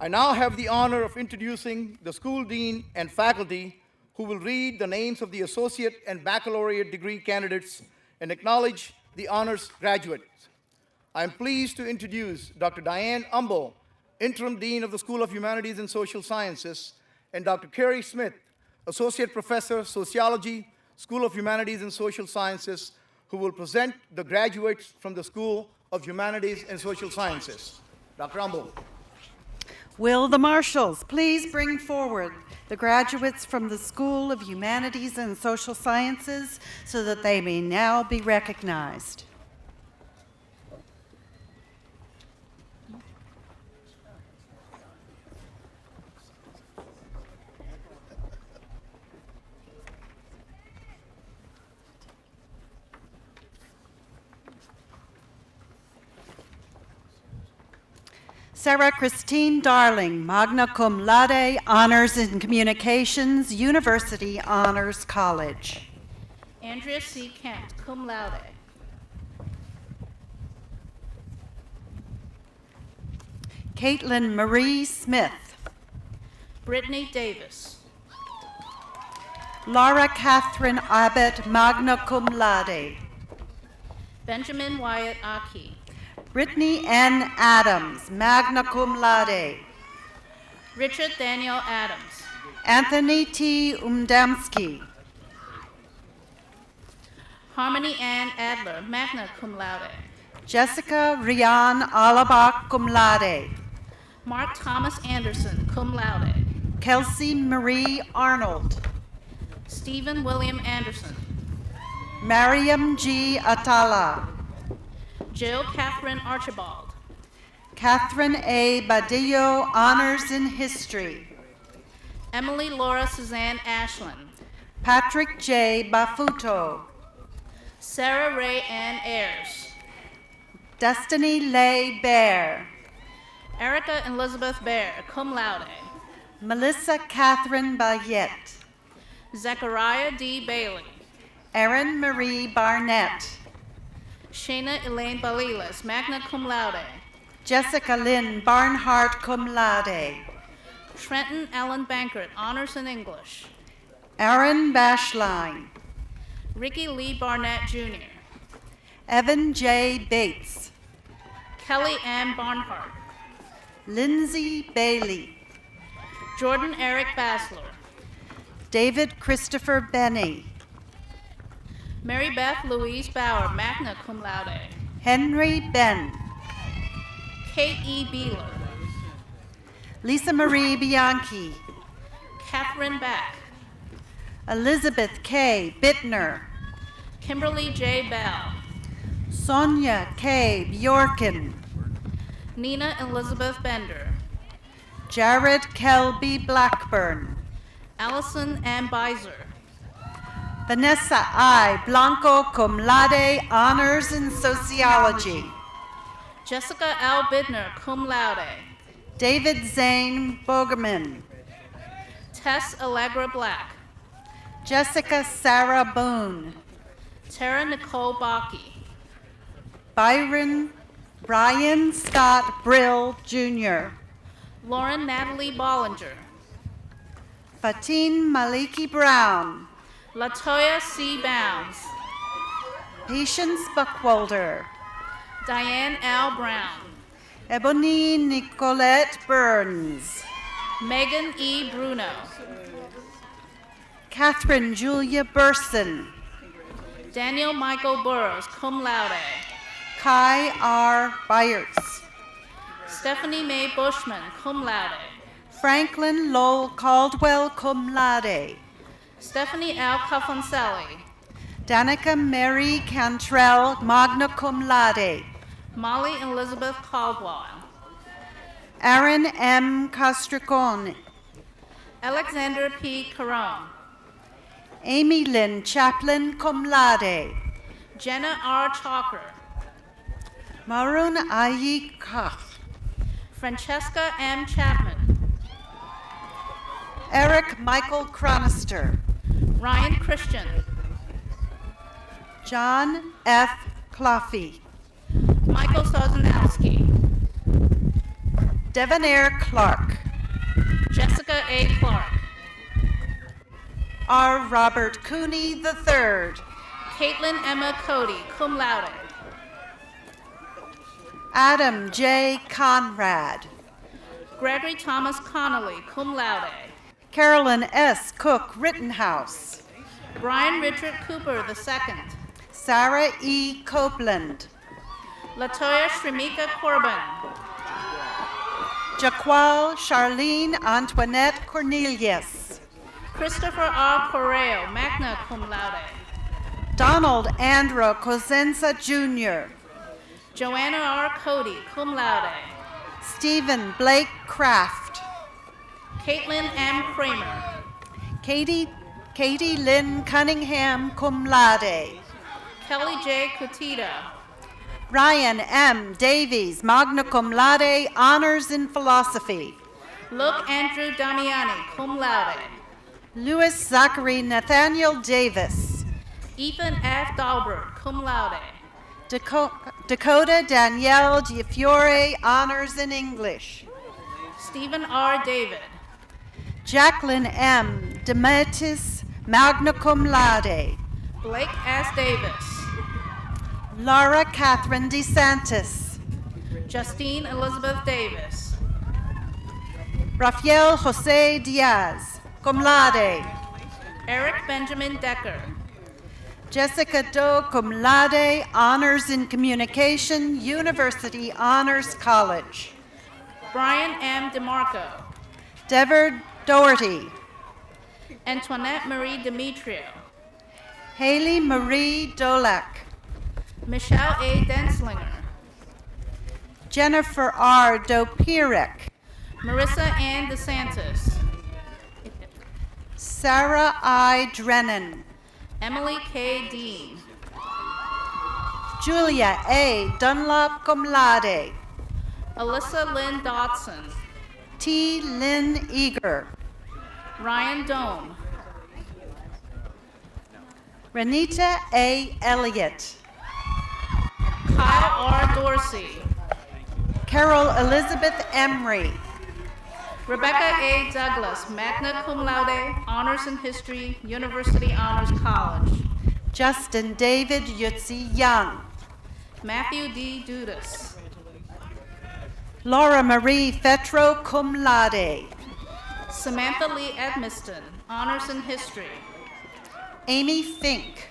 I now have the honor of introducing the school dean and faculty who will read the names of the associate and baccalaureate degree candidates and acknowledge the honors graduates. I am pleased to introduce Dr. Diane Umble, interim dean of the School of Humanities and Social Sciences, and Dr. Carrie Smith, associate professor, sociology, School of Humanities and Social Sciences, who will present the graduates from the School of Humanities and Social Sciences. Dr. Umble. Will the marshals please bring forward the graduates from the School of Humanities and Social Sciences so that they may now be recognized? Sarah Christine Darling, magna cum laude, honors in communications, University Honors College. Andrea C. Kent, cum laude. Caitlin Marie Smith. Brittany Davis. Laura Catherine Abbott, magna cum laude. Benjamin Wyatt Aki. Brittany N. Adams, magna cum laude. Richard Daniel Adams. Anthony T. Umdamski. Harmony Ann Adler, magna cum laude. Jessica Rian Alabak, cum laude. Mark Thomas Anderson, cum laude. Kelsey Marie Arnold. Stephen William Anderson. Mariam G. Atala. Jill Catherine Archibald. Catherine A. Badillo, honors in history. Emily Laura Suzanne Ashland. Patrick J. Bafuto. Sarah Ray Ann Ayers. Destiny Leigh Bear. Erica Elizabeth Bear, cum laude. Melissa Catherine Bayette. Zechariah D. Bailey. Erin Marie Barnett. Shayna Elaine Balilas, magna cum laude. Jessica Lynn Barnhart, cum laude. Trenton Ellen Bankert, honors in English. Aaron Bashline. Ricky Lee Barnett Jr. Evan J. Bates. Kelly M. Barnhart. Lindsay Bailey. Jordan Eric Basler. David Christopher Benny. Mary Beth Louise Bauer, magna cum laude. Henry Ben. Kate E. Beeler. Lisa Marie Bianchi. Catherine Back. Elizabeth K. Bittner. Kimberly J. Bell. Sonia K. Bjorken. Nina Elizabeth Bender. Jared Kelby Blackburn. Allison M. Beiser. Vanessa I. Blanco, cum laude, honors in sociology. Jessica L. Bidner, cum laude. David Zane Bogerman. Tess Allegra Black. Jessica Sarah Boone. Tara Nicole Baki. Brian Scott Brill, Jr. Lauren Natalie Bollinger. Fatin Maliki Brown. Latoya C. Bounds. Patience Buckwalder. Diane L. Brown. Ebony Nicolette Burns. Megan E. Bruno. Catherine Julia Burson. Daniel Michael Burrows, cum laude. Kai R. Byers. Stephanie Mae Bushman, cum laude. Franklin Lowell Caldwell, cum laude. Stephanie L. Cuffoncelli. Danica Mary Cantrell, magna cum laude. Molly Elizabeth Caldwell. Aaron M. Castricone. Alexander P. Caron. Amy Lynn Chaplin, cum laude. Jenna R. Chalker. Maroon Ayi Kach. Francesca M. Chapman. Eric Michael Cronister. Ryan Christian. John F. Cloughy. Michael Sozanowski. Devonair Clark. Jessica A. Clark. R. Robert Cooney III. Caitlin Emma Cody, cum laude. Adam J. Conrad. Gregory Thomas Connolly, cum laude. Carolyn S. Cook Rittenhouse. Brian Richard Cooper II. Sarah E. Copeland. Latoya Shrimika Corbin. Jaqual Charlene Antoinette Cornelius. Christopher R. Correo, magna cum laude. Donald Andrew Cosenza Jr. Joanna R. Cody, cum laude. Stephen Blake Kraft. Caitlin M. Kramer. Katie Lynn Cunningham, cum laude. Kelly J. Cutita. Ryan M. Davies, magna cum laude, honors in philosophy. Luke Andrew Damiani, cum laude. Louis Zachary Nathaniel Davis. Ethan F. Dahlberg, cum laude. Dakota Danielle DiFiore, honors in English. Stephen R. David. Jacqueline M. Demetis, magna cum laude. Blake S. Davis. Laura Catherine DeSantis. Justine Elizabeth Davis. Rafael Jose Diaz, cum laude. Eric Benjamin Decker. Jessica Doe, cum laude, honors in communication, University Honors College. Brian M. DeMarco. Dever Doherty. Antoinette Marie Demetrio. Haley Marie Dolak. Michelle A. Denslinger. Jennifer R. Dopirek. Marissa Ann DeSantis. Sarah I. Drennan. Emily K. Dean. Julia A. Dunlop, cum laude. Alyssa Lynn Dodson. T. Lynn Eager. Ryan Dome. Renita A. Elliott. Kyle R. Dorsey. Carol Elizabeth Emery. Rebecca A. Douglas, magna cum laude, honors in history, University Honors College. Justin David Yutzi Young. Matthew D. Dudas. Laura Marie Fetro, cum laude. Samantha Lee Edmiston, honors in history. Amy Fink.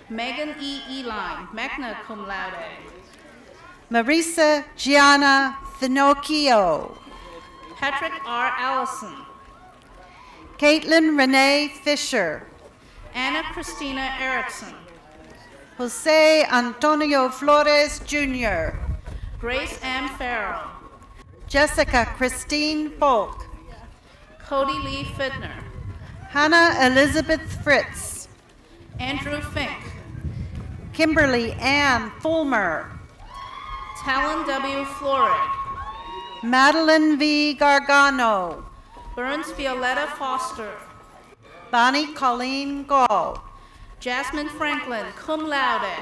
Megan E. Eline, magna cum laude. Marisa Gianna Finocchio. Patrick R. Allison. Caitlin Renee Fisher. Anna Christina Erickson. Jose Antonio Flores Jr. Grace M. Farrell. Jessica Christine Folk. Cody Lee Fidner. Hannah Elizabeth Fritz. Andrew Fink. Kimberly Ann Fulmer. Talon W. Florid. Madeline V. Gargano. Burns Violetta Foster. Bonnie Colleen Gall. Jasmine Franklin, cum laude.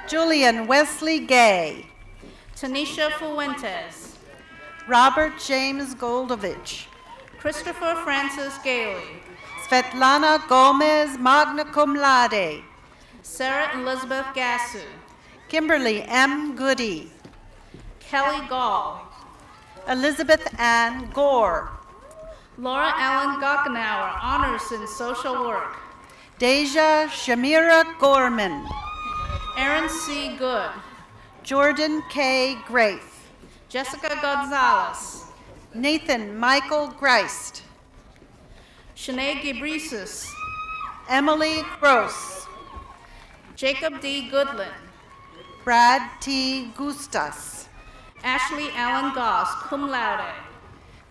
Julian Wesley Gay. Tanisha Fuentes. Robert James Goldovich. Christopher Francis Gailey. Svetlana Gomez, magna cum laude. Sarah Elizabeth Gassu. Kimberly M. Goody. Kelly Gall. Elizabeth Ann Gore. Laura Ellen Gockenauer, honors in social work. Deja Shamira Gorman. Aaron C. Good. Jordan K. Grafe. Jessica Gonzalez. Nathan Michael Greist. Shanae Gibrisus. Emily Gross. Jacob D. Goodlin. Brad T. Gustas. Ashley Allen Goss, cum laude.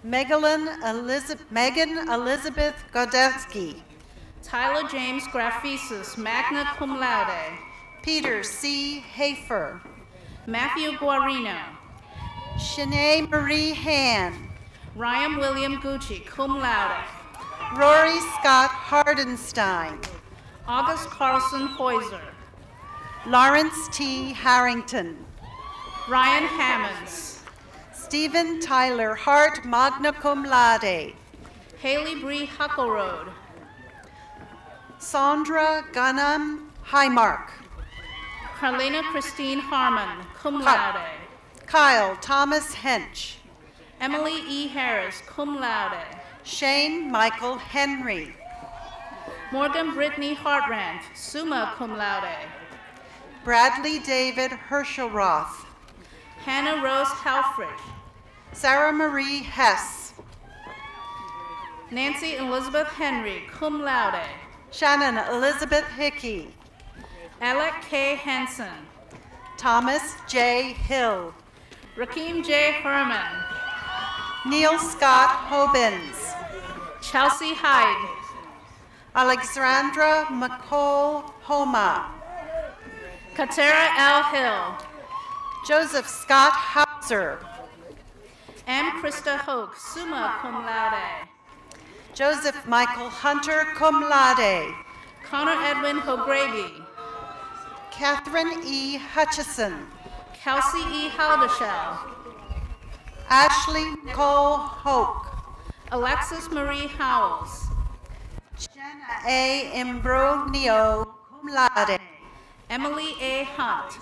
Megan Elizabeth Godetsky. Tyler James Graphesis, magna cum laude. Peter C. Hafer. Matthew Guarino. Shanae Marie Han. Ryan William Gucci, cum laude. Rory Scott Hardenstein. August Carlson Heuser. Lawrence T. Harrington. Ryan Hammonds. Stephen Tyler Hart, magna cum laude. Haley Bree Huckleroad. Sandra Gunham Highmark. Carlena Christine Harmon, cum laude. Kyle Thomas Hench. Emily E. Harris, cum laude. Shane Michael Henry. Morgan Brittany Hartrandt, summa cum laude. Bradley David Herschelroth. Hannah Rose Halfrich. Sarah Marie Hess. Nancy Elizabeth Henry, cum laude. Shannon Elizabeth Hickey. Alec K. Henson. Thomas J. Hill. Rakeem J. Herman. Neil Scott Hobins. Chelsea Hyde. Alexandra McCall Homa. Katera L. Hill. Joseph Scott Hauser. M. Krista Hoke, summa cum laude. Joseph Michael Hunter, cum laude. Connor Edwin Hogrady. Catherine E. Hutchison. Kelsey E. Haldeshell. Ashley Nicole Hoke. Alexis Marie Howells. Jenna A. Imbrognio, cum laude. Emily A. Hunt.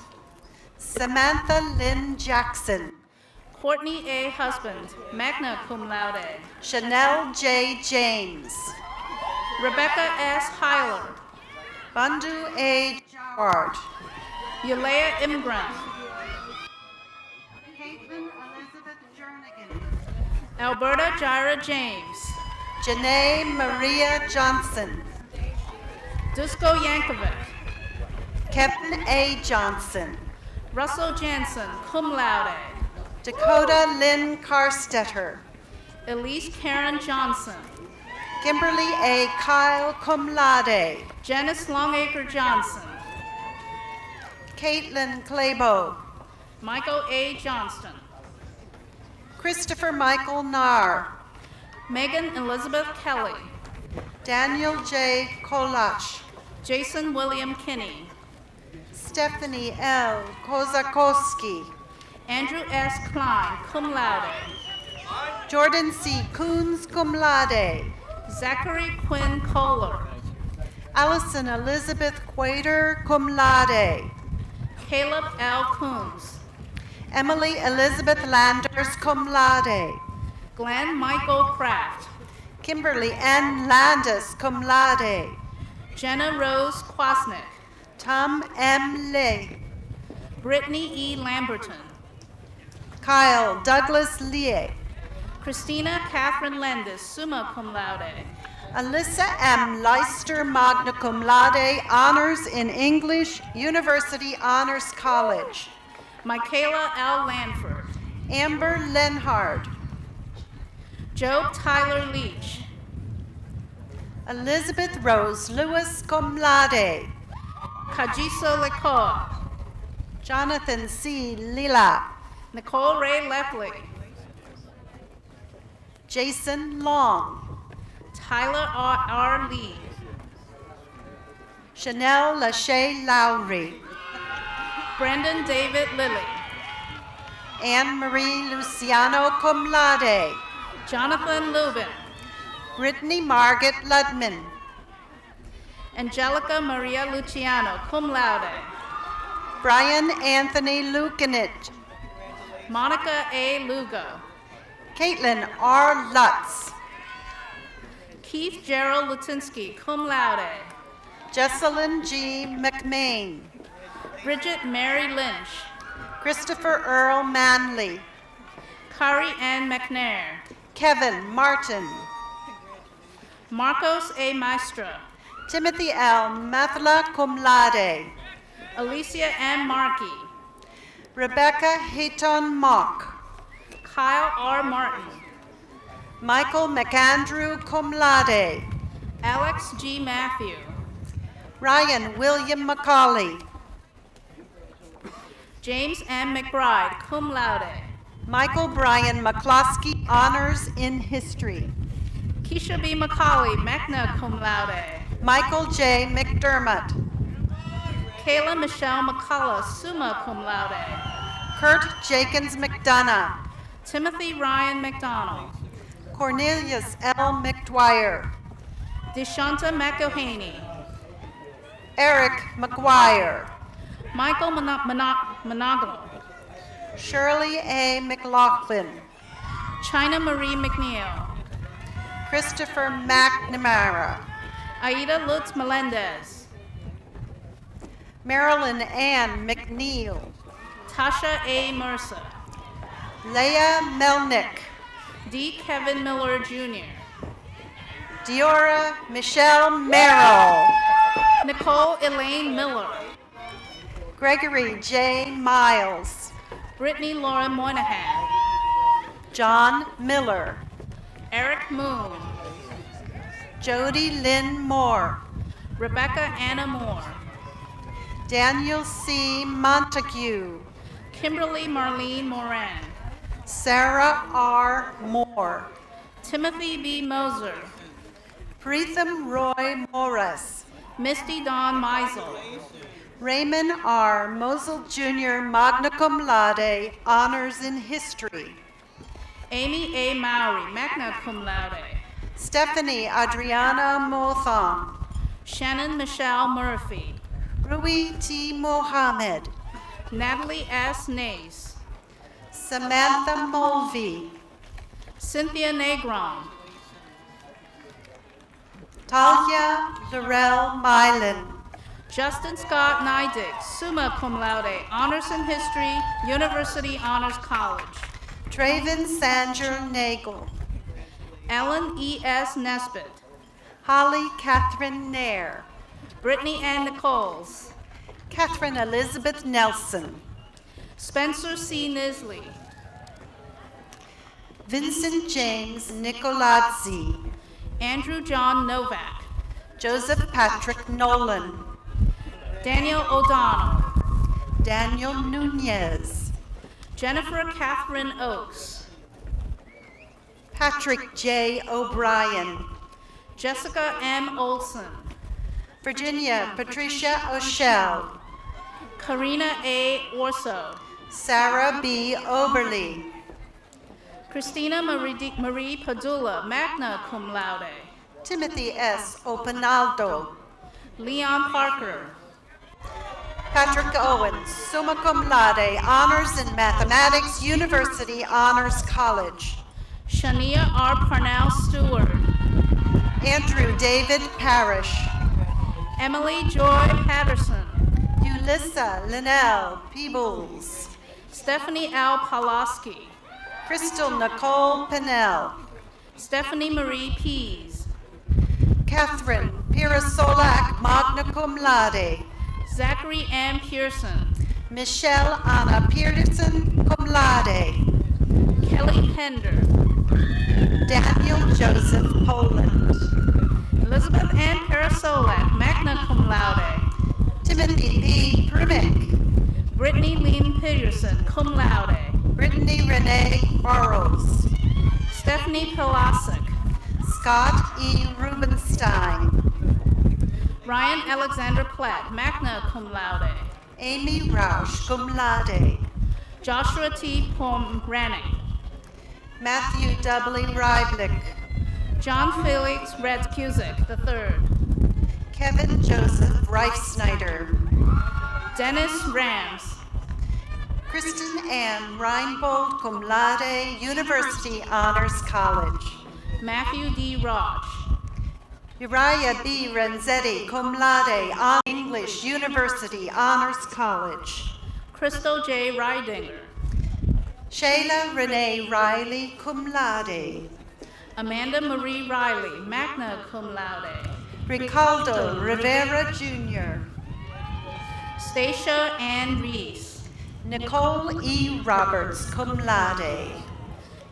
Samantha Lynn Jackson. Courtney A. Husband, magna cum laude. Chanel J. James. Rebecca S. Hyler. Bandhu A. Jaward. Yulea Imgren. Caitlin Elizabeth Jernigan. Alberta Jira James. Janae Maria Johnson. Dusko Yankovic. Kevin A. Johnson. Russell Jansen, cum laude. Dakota Lynn Carstetter. Elise Karen Johnson. Kimberly A. Kyle, cum laude. Janice Longacre Johnson. Caitlin Claybo. Michael A. Johnston. Christopher Michael Narr. Megan Elizabeth Kelly. Daniel J. Kolach. Jason William Kinney. Stephanie L. Kozakowski. Andrew S. Klein, cum laude. Jordan C. Coons, cum laude. Zachary Quinn Kohler. Allison Elizabeth Quader, cum laude. Caleb L. Coombs. Emily Elizabeth Landers, cum laude. Glenn Michael Kraft. Kimberly N. Landis, cum laude. Jenna Rose Kwasnick. Tom M. Lay. Brittany E. Lamberton. Kyle Douglas Lie. Christina Catherine Landis, summa cum laude. Alyssa M. Leister, magna cum laude, honors in English, University Honors College. Michaela L. Lanford. Amber Lenhard. Job Tyler Leach. Elizabeth Rose Lewis, cum laude. Kajiso Lekoa. Jonathan C. Lila. Nicole Ray Lefley. Jason Long. Tyler R. Lee. Chanel Lachey Lowry. Brendan David Lilly. Anne Marie Luciano, cum laude. Jonathan Lubin. Brittany Margaret Ludman. Angelica Maria Luciano, cum laude. Brian Anthony Lukinich. Monica A. Lugo. Caitlin R. Lutz. Keith Gerald Lutinsky, cum laude. Jesselyn G. McMain. Bridget Mary Lynch. Christopher Earl Manley. Kari Ann McNair. Kevin Martin. Marcos A. Maestra. Timothy L. Mathla, cum laude. Alicia M. Markey. Rebecca Hayton Mock. Kyle R. Martin. Michael McAndrew, cum laude. Alex G. Matthew. Ryan William McCauley. James M. McBride, cum laude. Michael Brian McCloskey, honors in history. Keisha B. McCauley, magna cum laude. Michael J. McDermott. Kayla Michelle McCullough, summa cum laude. Kurt Jenkins McDonough. Timothy Ryan McDonald. Cornelius L. McDwyer. Deshanta McElhaney. Eric McGuire. Michael Monoglo. Shirley A. McLaughlin. China Marie McNeil. Christopher McNamara. Aida Lutz Melendez. Marilyn Ann McNeil. Tasha A. Mercer. Leah Melnick. D. Kevin Miller Jr. Diora Michelle Merrill. Nicole Elaine Miller. Gregory J. Miles. Brittany Laura Moynihan. John Miller. Eric Moon. Jody Lynn Moore. Rebecca Anna Moore. Daniel C. Montague. Kimberly Marlene Moran. Sarah R. Moore. Timothy B. Moser. Preetham Roy Morris. Misty Dawn Meisel. Raymond R. Mosel Jr., magna cum laude, honors in history. Amy A. Mowry, magna cum laude. Stephanie Adriana Motham. Shannon Michelle Murphy. Rui T. Mohammed. Natalie S. Nays, Samantha Mulvey, Cynthia Negron, Talia Laurel Milan, Justin Scott Nidick, summa cum laude, honors in history, University Honors College. Traven Sanger Nagel, Ellen E. S. Nesbitt, Holly Catherine Nair, Brittany Ann Nichols, Catherine Elizabeth Nelson, Spencer C. Nisley, Vincent James Nicolazzi, Andrew John Novak, Joseph Patrick Nolan, Daniel O'Donnell, Daniel Nunez, Jennifer Catherine Oakes, Patrick J. O'Brien, Jessica M. Olson, Virginia Patricia O'Shell, Karina A. Orso, Sarah B. Oberly, Christina Marie Padula, magna cum laude, Timothy S. Opinaldo, Leon Parker, Patrick Owens, summa cum laude, honors in mathematics, University Honors College, Shania R. Parnell Stewart, Andrew David Parrish, Emily Joy Patterson, Ulissa Linnell Peebles, Stephanie L. Pawlowski, Crystal Nicole Pinnell, Stephanie Marie Pease, Catherine Pirasolak, magna cum laude, Zachary M. Pearson, Michelle Anna Peterson, cum laude, Kelly Pender, Daniel Joseph Poland, Elizabeth Ann Parasolak, magna cum laude, Timothy P. Primick, Brittany Lynn Peterson, cum laude, Brittany Renee Burrows, Stephanie Pilasic, Scott E. Rubenstein, Ryan Alexander Platt, magna cum laude, Amy Roush, cum laude, Joshua T. Pomranick, Matthew W. Ryblick, John Felix Radkuzik III, Kevin Joseph Reifsnyder, Dennis Rams, Kristen Ann Reinbold, cum laude, University Honors College, Matthew D. Rauch, Uriah B. Renzetti, cum laude, on English, University Honors College, Crystal J. Reidinger, Shayla Renee Riley, cum laude, Amanda Marie Riley, magna cum laude, Ricaldo Rivera Jr., Stacia Ann Reese, Nicole E. Roberts, cum laude,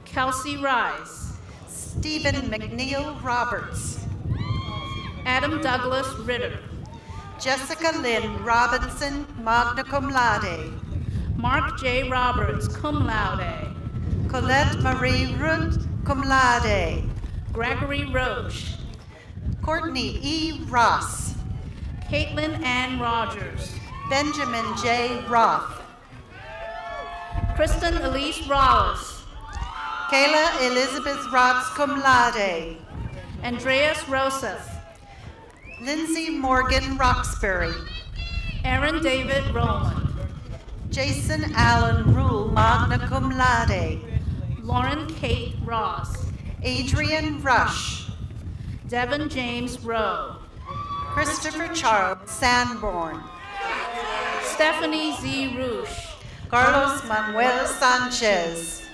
Kelsey Rice, Stephen McNeil Roberts, Adam Douglas Ritter, Jessica Lynn Robinson, magna cum laude, Mark J. Roberts, cum laude, Colette Marie Ruth, cum laude, Gregory Roach, Courtney E. Ross, Caitlin Ann Rogers, Benjamin J. Roth, Kristen Elise Rawls, Kayla Elizabeth Rotz, cum laude, Andreas Roseth, Lindsay Morgan Roxbury, Aaron David Rowland, Jason Allen Rule, magna cum laude, Lauren Kate Ross, Adrian Rush, Devin James Rowe, Christopher Charles Sanborn, Stephanie Z. Roosh, Carlos Manuel Sanchez,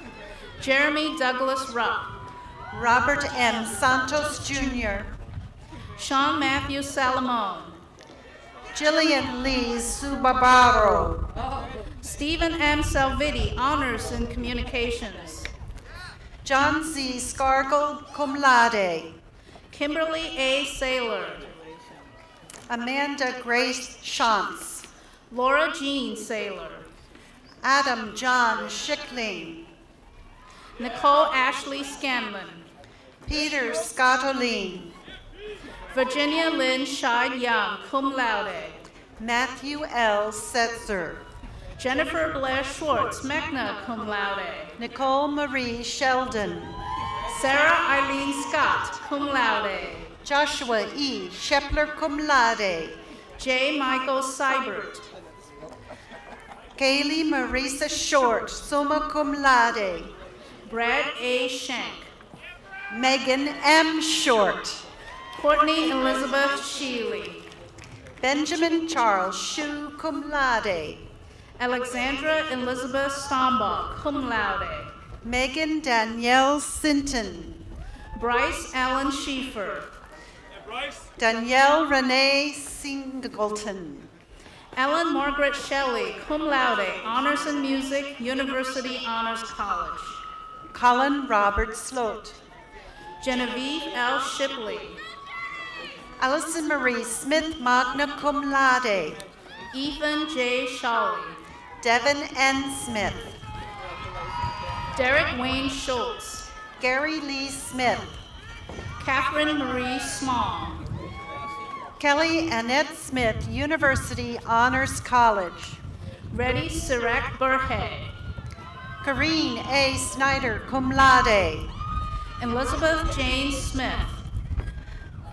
Jeremy Douglas Rupp, Robert M. Santos Jr., Sean Matthew Salamone, Jillian Lee Subabaro, Stephen M. Salviti, Honors in Communications, John Z. Scargill, cum laude, Kimberly A. Saylor, Amanda Grace Shantz, Laura Jean Saylor, Adam John Schickling, Nicole Ashley Scanlon, Peter Scottolin, Virginia Lynn Scheid Young, cum laude, Matthew L. Setzer, Jennifer Blair Schwartz, magna cum laude, Nicole Marie Sheldon, Sarah Eileen Scott, cum laude, Joshua E. Shepler, cum laude, J. Michael Seibert, Kaylee Marisa Short, summa cum laude. Brad A. Shank, Megan M. Short. Courtney Elizabeth Sheely, Benjamin Charles Shu, cum laude. Alexandra Elizabeth Stombaugh, cum laude. Megan Danielle Sinton. Bryce Allen Schieffer, Danielle Renee Singleton. Ellen Margaret Shelley, cum laude, Honors in Music, University Honors College. Colin Robert Sloat. Genevieve L. Shipley, Allison Marie Smith, magna cum laude. Ethan J. Shawley, Devin N. Smith. Derek Wayne Schultz, Gary Lee Smith. Catherine Marie Small, Kelly Annette Smith, University Honors College. Reddy Sirek Burhay, Kareen A. Snyder, cum laude. Elizabeth Jane Smith,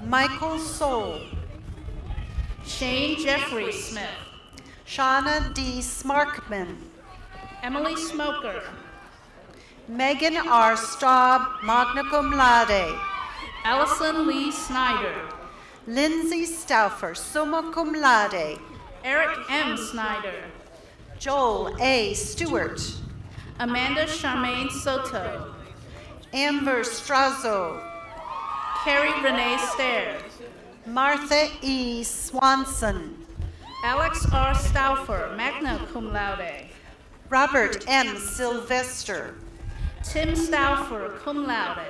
Michael Soul. Shane Jeffrey Smith, Shauna D. Smarkman. Emily Smoker, Megan R. Staub, magna cum laude. Allison Lee Snyder, Lindsay Stauffer, summa cum laude. Eric M. Snyder, Joel A. Stewart. Amanda Charmaine Soto, Amber Strazo. Carrie Renee Stair, Martha E. Swanson. Alex R. Stauffer, magna cum laude. Robert M. Sylvester. Tim Stauffer, cum laude.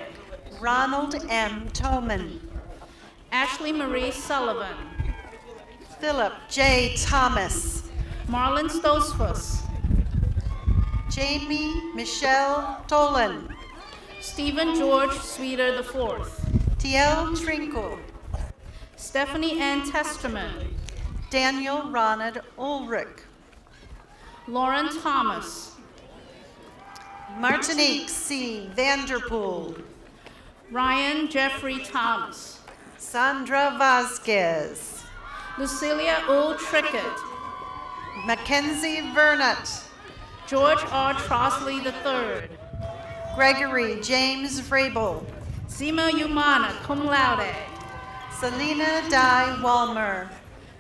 Ronald M. Toman. Ashley Marie Sullivan, Philip J. Thomas. Marlon Stosfuss, Jamie Michelle Tolan. Stephen George Sweeter IV, T.L. Trinkle. Stephanie N. Testerman, Daniel Ronald Ulrich. Lauren Thomas, Martinique C. Vanderpool. Ryan Jeffrey Thomas, Sandra Vasquez. Lucilia O. Trickett, Mackenzie Vernut. George R. Trosley III, Gregory James Vrabel. Zima Umana, cum laude. Selena Di Walmer.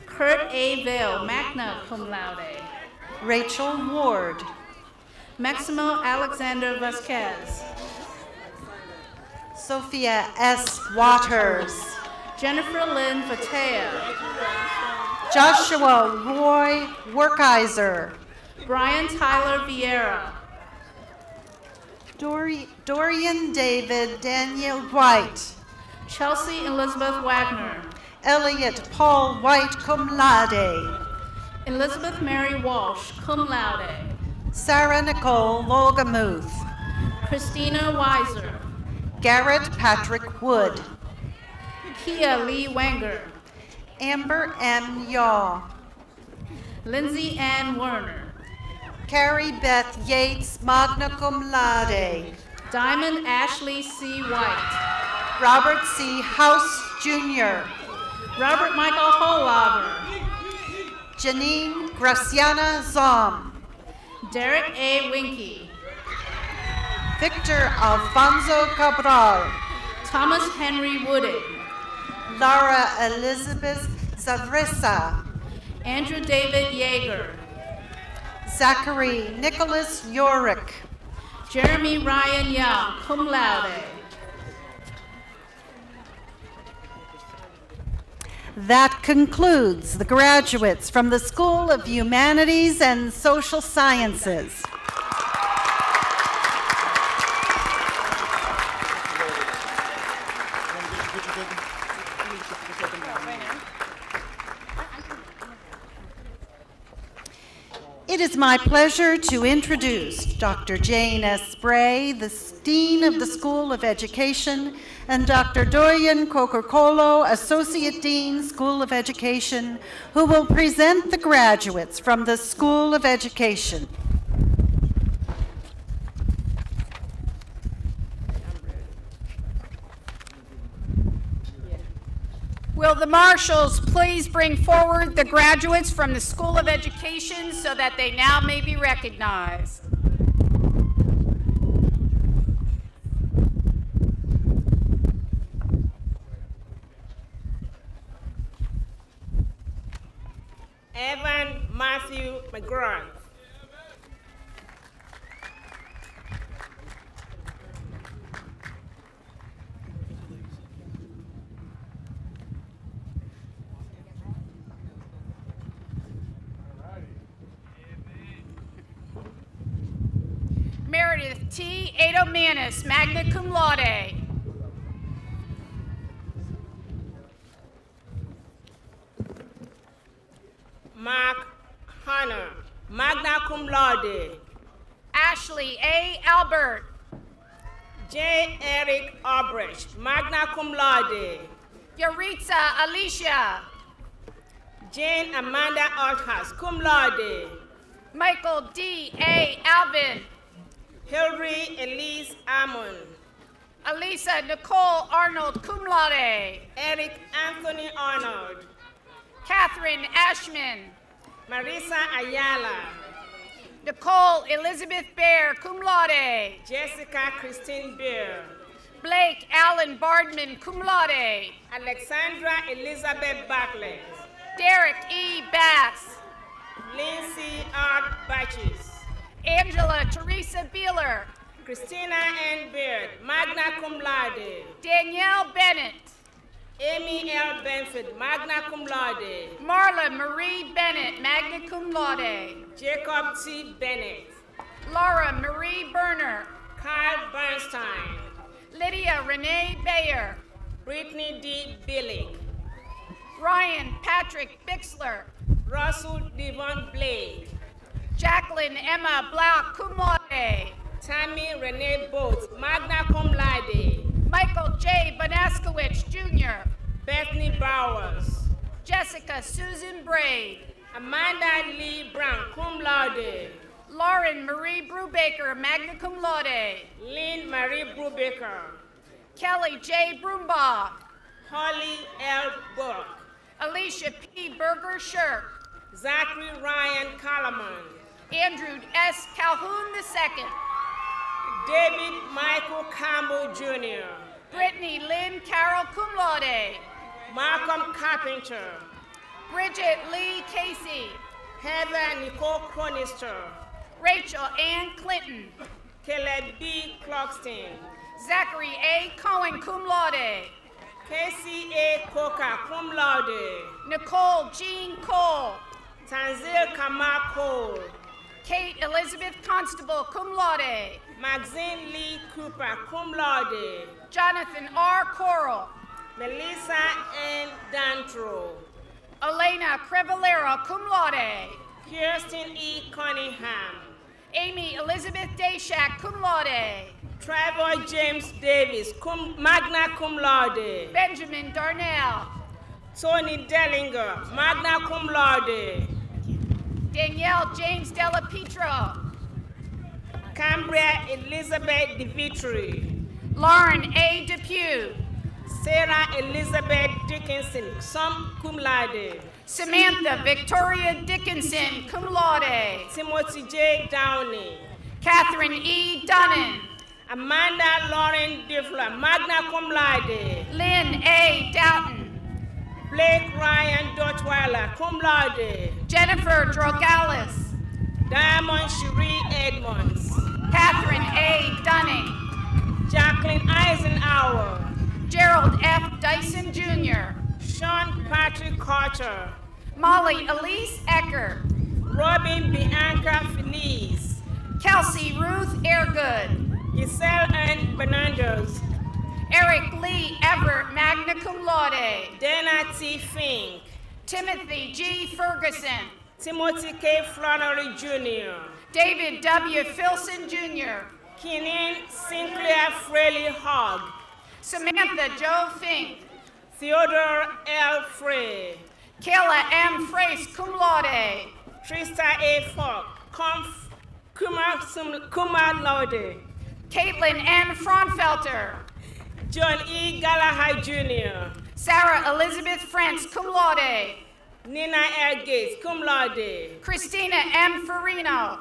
Kurt A. Vale, magna cum laude. Rachel Ward. Maximo Alexander Vasquez, Sophia S. Waters. Jennifer Lynn Vatea, Joshua Roy Werkeiser. Brian Tyler Vieira, Dorian David Daniel White. Chelsea Elizabeth Wagner, Elliot Paul White, cum laude. Elizabeth Mary Walsh, cum laude. Sarah Nicole Logamuth. Christina Weiser, Garrett Patrick Wood. Kia Lee Wenger, Amber M. Yaw. Lindsay Ann Werner, Carrie Beth Yates, magna cum laude. Diamond Ashley C. White, Robert C. House, Jr. Robert Michael Holaver, Janine Graciana Zom. Derek A. Winky, Victor Alfonso Cabral. Thomas Henry Wooding, Laura Elizabeth Zavrisa. Andrew David Yeager, Zachary Nicholas Yorick. Jeremy Ryan Young, cum laude. That concludes the graduates from the School of Humanities and Social Sciences. It is my pleasure to introduce Dr. Jane S. Bray, the Dean of the School of Education, and Dr. Dorian Coca-Colo, Associate Dean, School of Education, who will present the graduates from the School of Education. Will the marshals please bring forward the graduates from the School of Education so that they now may be recognized? Evan Matthew McGrath. Meredith T. Adomanis, magna cum laude. Mark Hunter, magna cum laude. Ashley A. Albert. J. Eric Albrecht, magna cum laude. Yaritza Alicia. Jane Amanda Althus, cum laude. Michael D. A. Alvin. Hilary Elise Amon. Elisa Nicole Arnold, cum laude. Eric Anthony Arnold. Catherine Ashman. Marisa Ayala. Nicole Elizabeth Bear, cum laude. Jessica Christine Beer. Blake Allen Bardman, cum laude. Alexandra Elizabeth Bartlett. Derek E. Bass. Lindsay Art Batches. Angela Teresa Beeler. Christina N. Beard, magna cum laude. Danielle Bennett. Amy L. Benford, magna cum laude. Marla Marie Bennett, magna cum laude. Jacob T. Bennett. Laura Marie Berner. Kyle Bernstein. Lydia Renee Bayer. Brittany D. Billig. Ryan Patrick Bixler. Russell Devon Blake. Jacqueline Emma Blau, cum laude. Tammy Renee Boat, magna cum laude. Michael J. Bonaskowicz, Jr. Bethany Bowers. Jessica Susan Braid. Amanda Lee Brown, cum laude. Lauren Marie Brubaker, magna cum laude. Lynn Marie Brubaker. Kelly J. Broombaugh. Holly L. Burke. Alicia P. Berger Shirk. Zachary Ryan Kalaman. Andrew S. Calhoun II. David Michael Campbell Jr. Brittany Lynn Carroll, cum laude. Malcolm Carpenter. Bridget Lee Casey. Heather Nicole Cronister. Rachel Ann Clinton. Caleb B. Clarkston. Zachary A. Cohen, cum laude. Casey A. Coker, cum laude. Nicole Jean Cole. Tanzil Kamal Cole. Kate Elizabeth Constable, cum laude. Maxine Lee Cooper, cum laude. Jonathan R. Coral. Melissa N. Dantro. Elena Crevalero, cum laude. Kirsten E. Cunningham. Amy Elizabeth Dayshak, cum laude. Trevor James Davis, magna cum laude. Benjamin Darnell. Tony Dellinger, magna cum laude. Danielle James Della Pietro. Cambria Elizabeth DeVitri. Lauren A. Depew. Sarah Elizabeth Dickinson, cum laude. Samantha Victoria Dickinson, cum laude. Timothy J. Downey. Catherine E. Dunnan. Amanda Lauren Diffler, magna cum laude. Lynn A. Doughton. Blake Ryan Dotweiler, cum laude. Jennifer Drogalis. Diamond Cherie Edmonds. Catherine A. Dunning. Jacqueline Eisenhower. Gerald F. Dyson, Jr. Sean Patrick Carter. Molly Elise Ecker. Robin Bianca Feliz. Kelsey Ruth Airgood. Giselle N. Fernandez. Eric Lee Everett, magna cum laude. Dana T. Fink. Timothy G. Ferguson. Timothy K. Flannery Jr. David W. Filson, Jr. Kenan Sinclair Fraley Hogg. Samantha Jo Fink. Theodore L. Frey. Kayla M. Frace, cum laude. Trista A. Falk, cum laude. Caitlin N. Fraunfelter. John E. Gallagher Jr. Sarah Elizabeth Frantz, cum laude. Nina L. Gates, cum laude. Christina M. Farino.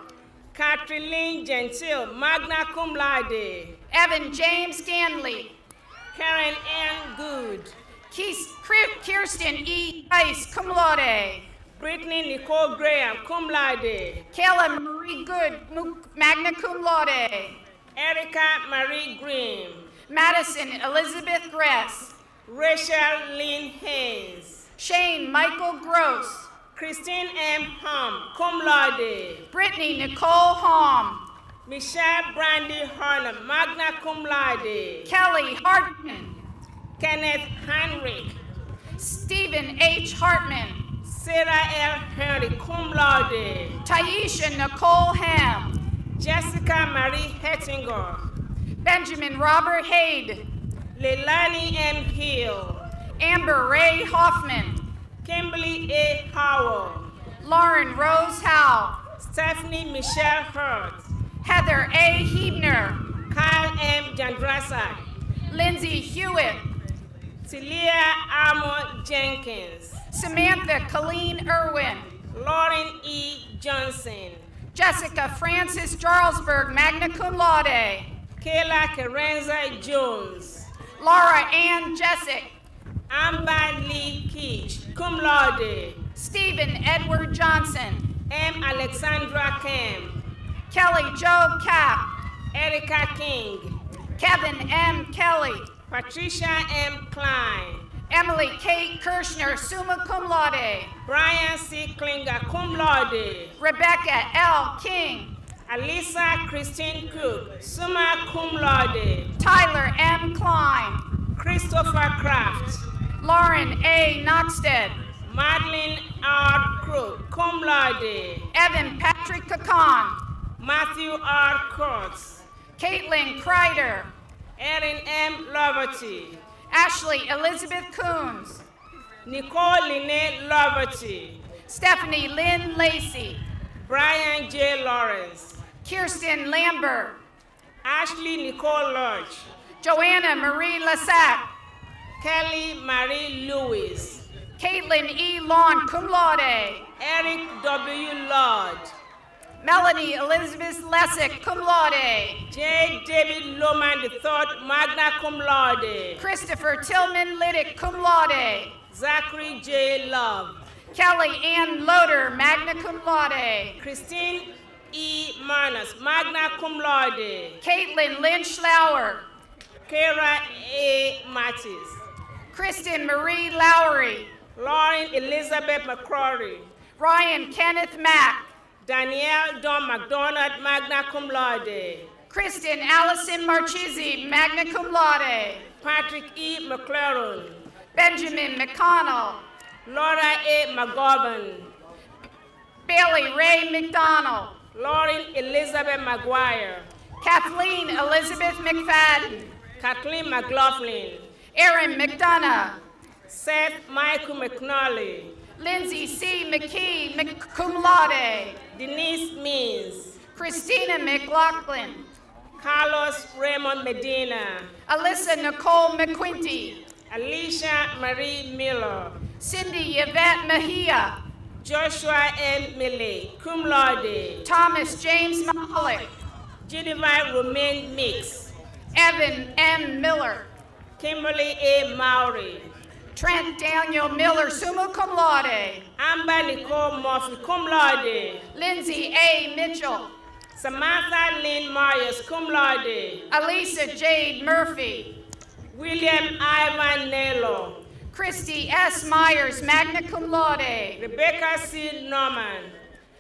Catherine Gentile, magna cum laude. Evan James Ganley. Karen N. Good. Kirsten E. Ice, cum laude. Brittany Nicole Graham, cum laude. Kayla Marie Good, magna cum laude. Erica Marie Green. Madison Elizabeth Gress. Rachel Lynn Haynes. Shane Michael Gross. Christine M. Hom, cum laude. Brittany Nicole Holm. Michelle Brandy Horner, magna cum laude. Kelly Hartman. Kenneth Heinrich. Stephen H. Hartman. Sarah L. Henry, cum laude. Taisha Nicole Ham. Jessica Marie Hettinger. Benjamin Robert Haid. Leilani M. Hill. Amber Ray Hoffman. Kimberly A. Howell. Lauren Rose Howe. Stephanie Michelle Hurt. Heather A. Hebner. Kyle M. Jandrasak. Lindsay Hewitt. Celia Amo Jenkins. Samantha Colleen Irwin. Lauren E. Johnson. Jessica Francis Jarlsberg, magna cum laude. Kayla Kerenza Jones. Laura Ann Jessic. Amber Lee Keach, cum laude. Stephen Edward Johnson. M. Alexandra Kemp. Kelly Jo Cap. Erica King. Kevin M. Kelly. Patricia M. Klein. Emily Kate Kirshner, summa cum laude. Brian C. Klinger, cum laude. Rebecca L. King. Alisa Christine Cook, summa cum laude. Tyler M. Klein. Christopher Kraft. Lauren A. Noxted. Madeline R. Crook, cum laude. Evan Patrick Kakan. Matthew R. Kurtz. Caitlin Kreider. Erin M. Loverty. Ashley Elizabeth Coons. Nicole Lynette Loverty. Stephanie Lynn Lacey. Brian J. Lawrence. Kirsten Lambert. Ashley Nicole Lodge. Joanna Marie Lassac. Kelly Marie Lewis. Caitlin E. Lawn, cum laude. Eric W. Lord. Melanie Elizabeth Lessick, cum laude. J. David Loman III, magna cum laude. Christopher Tillman Liddick, cum laude. Zachary J. Love. Kelly Ann Loader, magna cum laude. Christine E. Manus, magna cum laude. Caitlin Lynch Lauer. Kara A. Mattis. Kristen Marie Lowry. Lauren Elizabeth McCrory. Ryan Kenneth Mack. Danielle Don McDonald, magna cum laude. Kristen Allison Marchese, magna cum laude. Patrick E. McLaren. Benjamin McConnell. Laura A. McGovern. Bailey Ray McDonald. Lauren Elizabeth McGuire. Kathleen Elizabeth McFadden. Kathleen McLaughlin. Aaron McDonough. Seth Michael McNally. Lindsay C. McKee, cum laude. Denise Means. Christina McLaughlin. Carlos Raymond Medina. Alyssa Nicole McQuinty. Alicia Marie Miller. Cindy Yvette Mejia. Joshua N. Milley, cum laude. Thomas James Mahalik. Judivine Romaine Mix. Evan M. Miller. Kimberly A. Mowry. Trent Daniel Miller, summa cum laude. Amber Nicole Murphy, cum laude. Lindsay A. Mitchell. Samantha Lynn Myers, cum laude. Elisa Jade Murphy. William Ivan Nello. Christy S. Myers, magna cum laude. Rebecca C. Norman.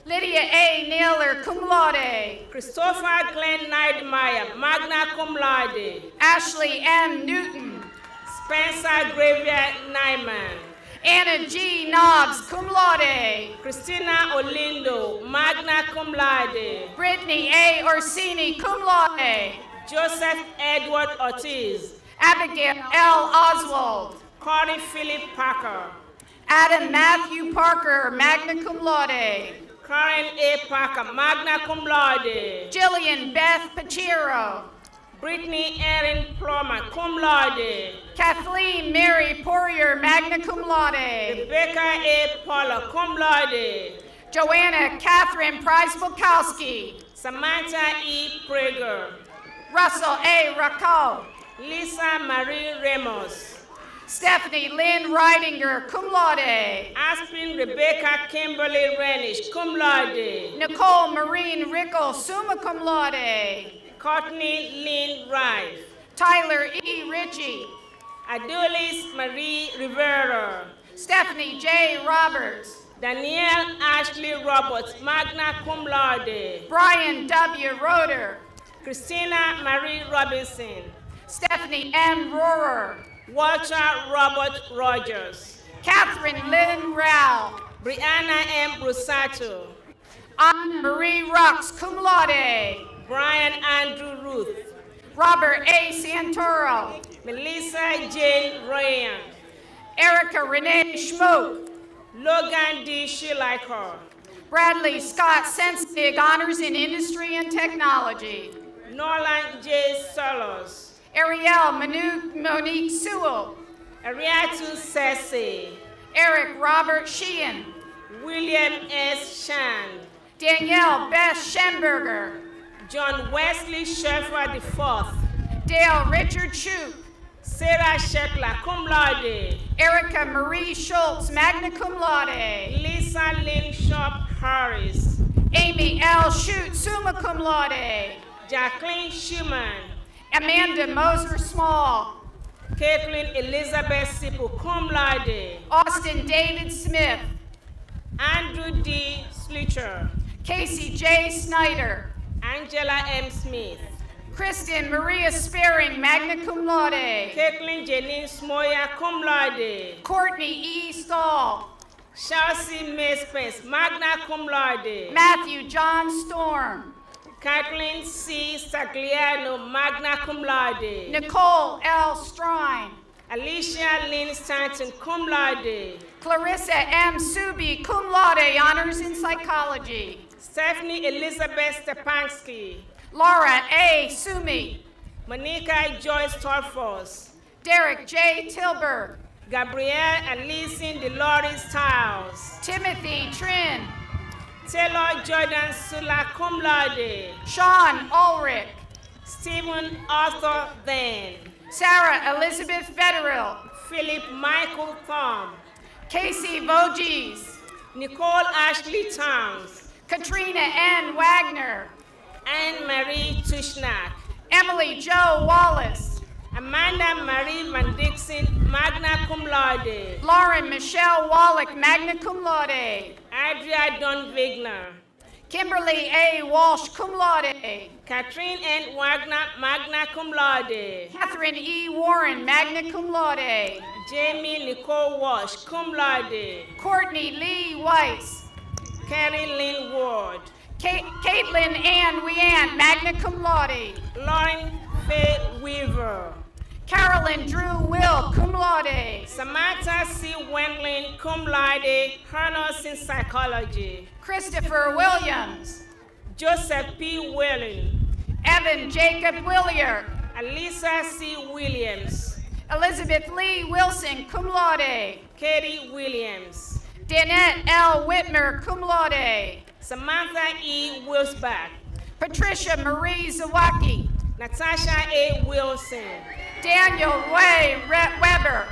Lydia A. Naylor, cum laude. Christopher Glenn Neidmeyer, magna cum laude. Ashley M. Newton. Spencer Gravia Nyman. Anna G. Nobbs, cum laude. Christina Olindo, magna cum laude. Brittany A. Orsini, cum laude. Joseph Edward Ortiz. Abigail L. Oswald. Corey Philip Parker. Adam Matthew Parker, magna cum laude. Karen A. Parker, magna cum laude. Jillian Beth Pachiro. Brittany Erin Plummer, cum laude. Kathleen Mary Poirier. Superior, magna cum laude. Rebecca A. Paula, cum laude. Joanna Catherine Price-Bukowski. Samantha E. Prager. Russell A. Racco. Lisa Marie Ramos. Stephanie Lynn Reidinger, cum laude. Aspen Rebecca Kimberly Renish, cum laude. Nicole Marine Rickle, summa cum laude. Courtney Lynn Rife. Tyler E. Ritchie. Adulis Marie Rivera. Stephanie J. Roberts. Danielle Ashley Roberts, magna cum laude. Brian W. Roeder. Christina Marie Robinson. Stephanie M. Rohrer. Walter Robert Rogers. Catherine Lynn Rao. Brianna M. Brusato. Anna Marie Rux, cum laude. Brian Andrew Ruth. Robert A. Santoro. Melissa Jane Ryan. Erica Renee Schmoke. Logan D. Schleicher. Bradley Scott Sensig, honors in industry and technology. Nolan J. Solos. Ariel Monique Sewell. Ariatu Sese. Eric Robert Sheehan. William S. Shand. Danielle Beth Schemberger. John Wesley Schaeffer IV. Dale Richard Shoup. Sarah Sheckler, cum laude. Erica Marie Schultz, magna cum laude. Lisa Lynn Shop Harris. Amy L. Shute, summa cum laude. Jacqueline Schumann. Amanda Moser Small. Caitlin Elizabeth Sipu, cum laude. Austin David Smith. Andrew D. Slitcher. Casey J. Snyder. Angela M. Smith. Kristen Maria Sparing, magna cum laude. Caitlin Janine Smoya, cum laude. Courtney E. Stahl. Chelsea May Spence, magna cum laude. Matthew John Storm. Kathleen C. Sagliano, magna cum laude. Nicole L. Strine. Alicia Lynn Stanton, cum laude. Clarissa M. Subi, cum laude, honors in psychology. Stephanie Elizabeth Stepansky. Laura A. Sumi. Monica Joyce Torfos. Derek J. Tilburg. Gabrielle Alicin Dolores Stiles. Timothy Trin. Taylor Jordan Sula, cum laude. Sean Ulrich. Stephen Arthur Then. Sarah Elizabeth Federil. Philip Michael Thumb. Casey Voges. Nicole Ashley Towns. Katrina N. Wagner. Anne-Marie Tushnak. Emily Jo Wallace. Amanda Marie Van Dixon, magna cum laude. Lauren Michelle Wallach, magna cum laude. Adria Don Wigner. Kimberly A. Walsh, cum laude. Catherine N. Wagner, magna cum laude. Catherine E. Warren, magna cum laude. Jamie Nicole Walsh, cum laude. Courtney Lee Weiss. Carrie Lynn Ward. Caitlin Ann Weann, magna cum laude. Lauren Faye Weaver. Carolyn Drew Will, cum laude. Samantha C. Wendling, cum laude, honors in psychology. Christopher Williams. Joseph P. Whelan. Evan Jacob Willier. Alisa C. Williams. Elizabeth Lee Wilson, cum laude. Katie Williams. Danette L. Whitmer, cum laude. Samantha E. Wilsbach. Patricia Marie Zawacki. Natasha A. Wilson. Daniel Way Weber.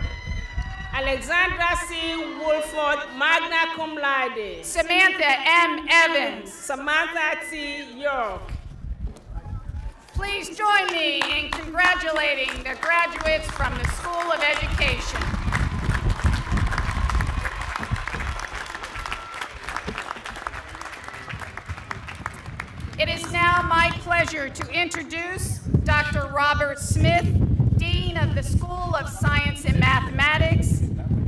Alexandra C. Wolford, magna cum laude. Samantha M. Evans. Samantha T. York. Please join me in congratulating the graduates from the School of Education. It is now my pleasure to introduce Dr. Robert Smith, Dean of the School of Science and Mathematics,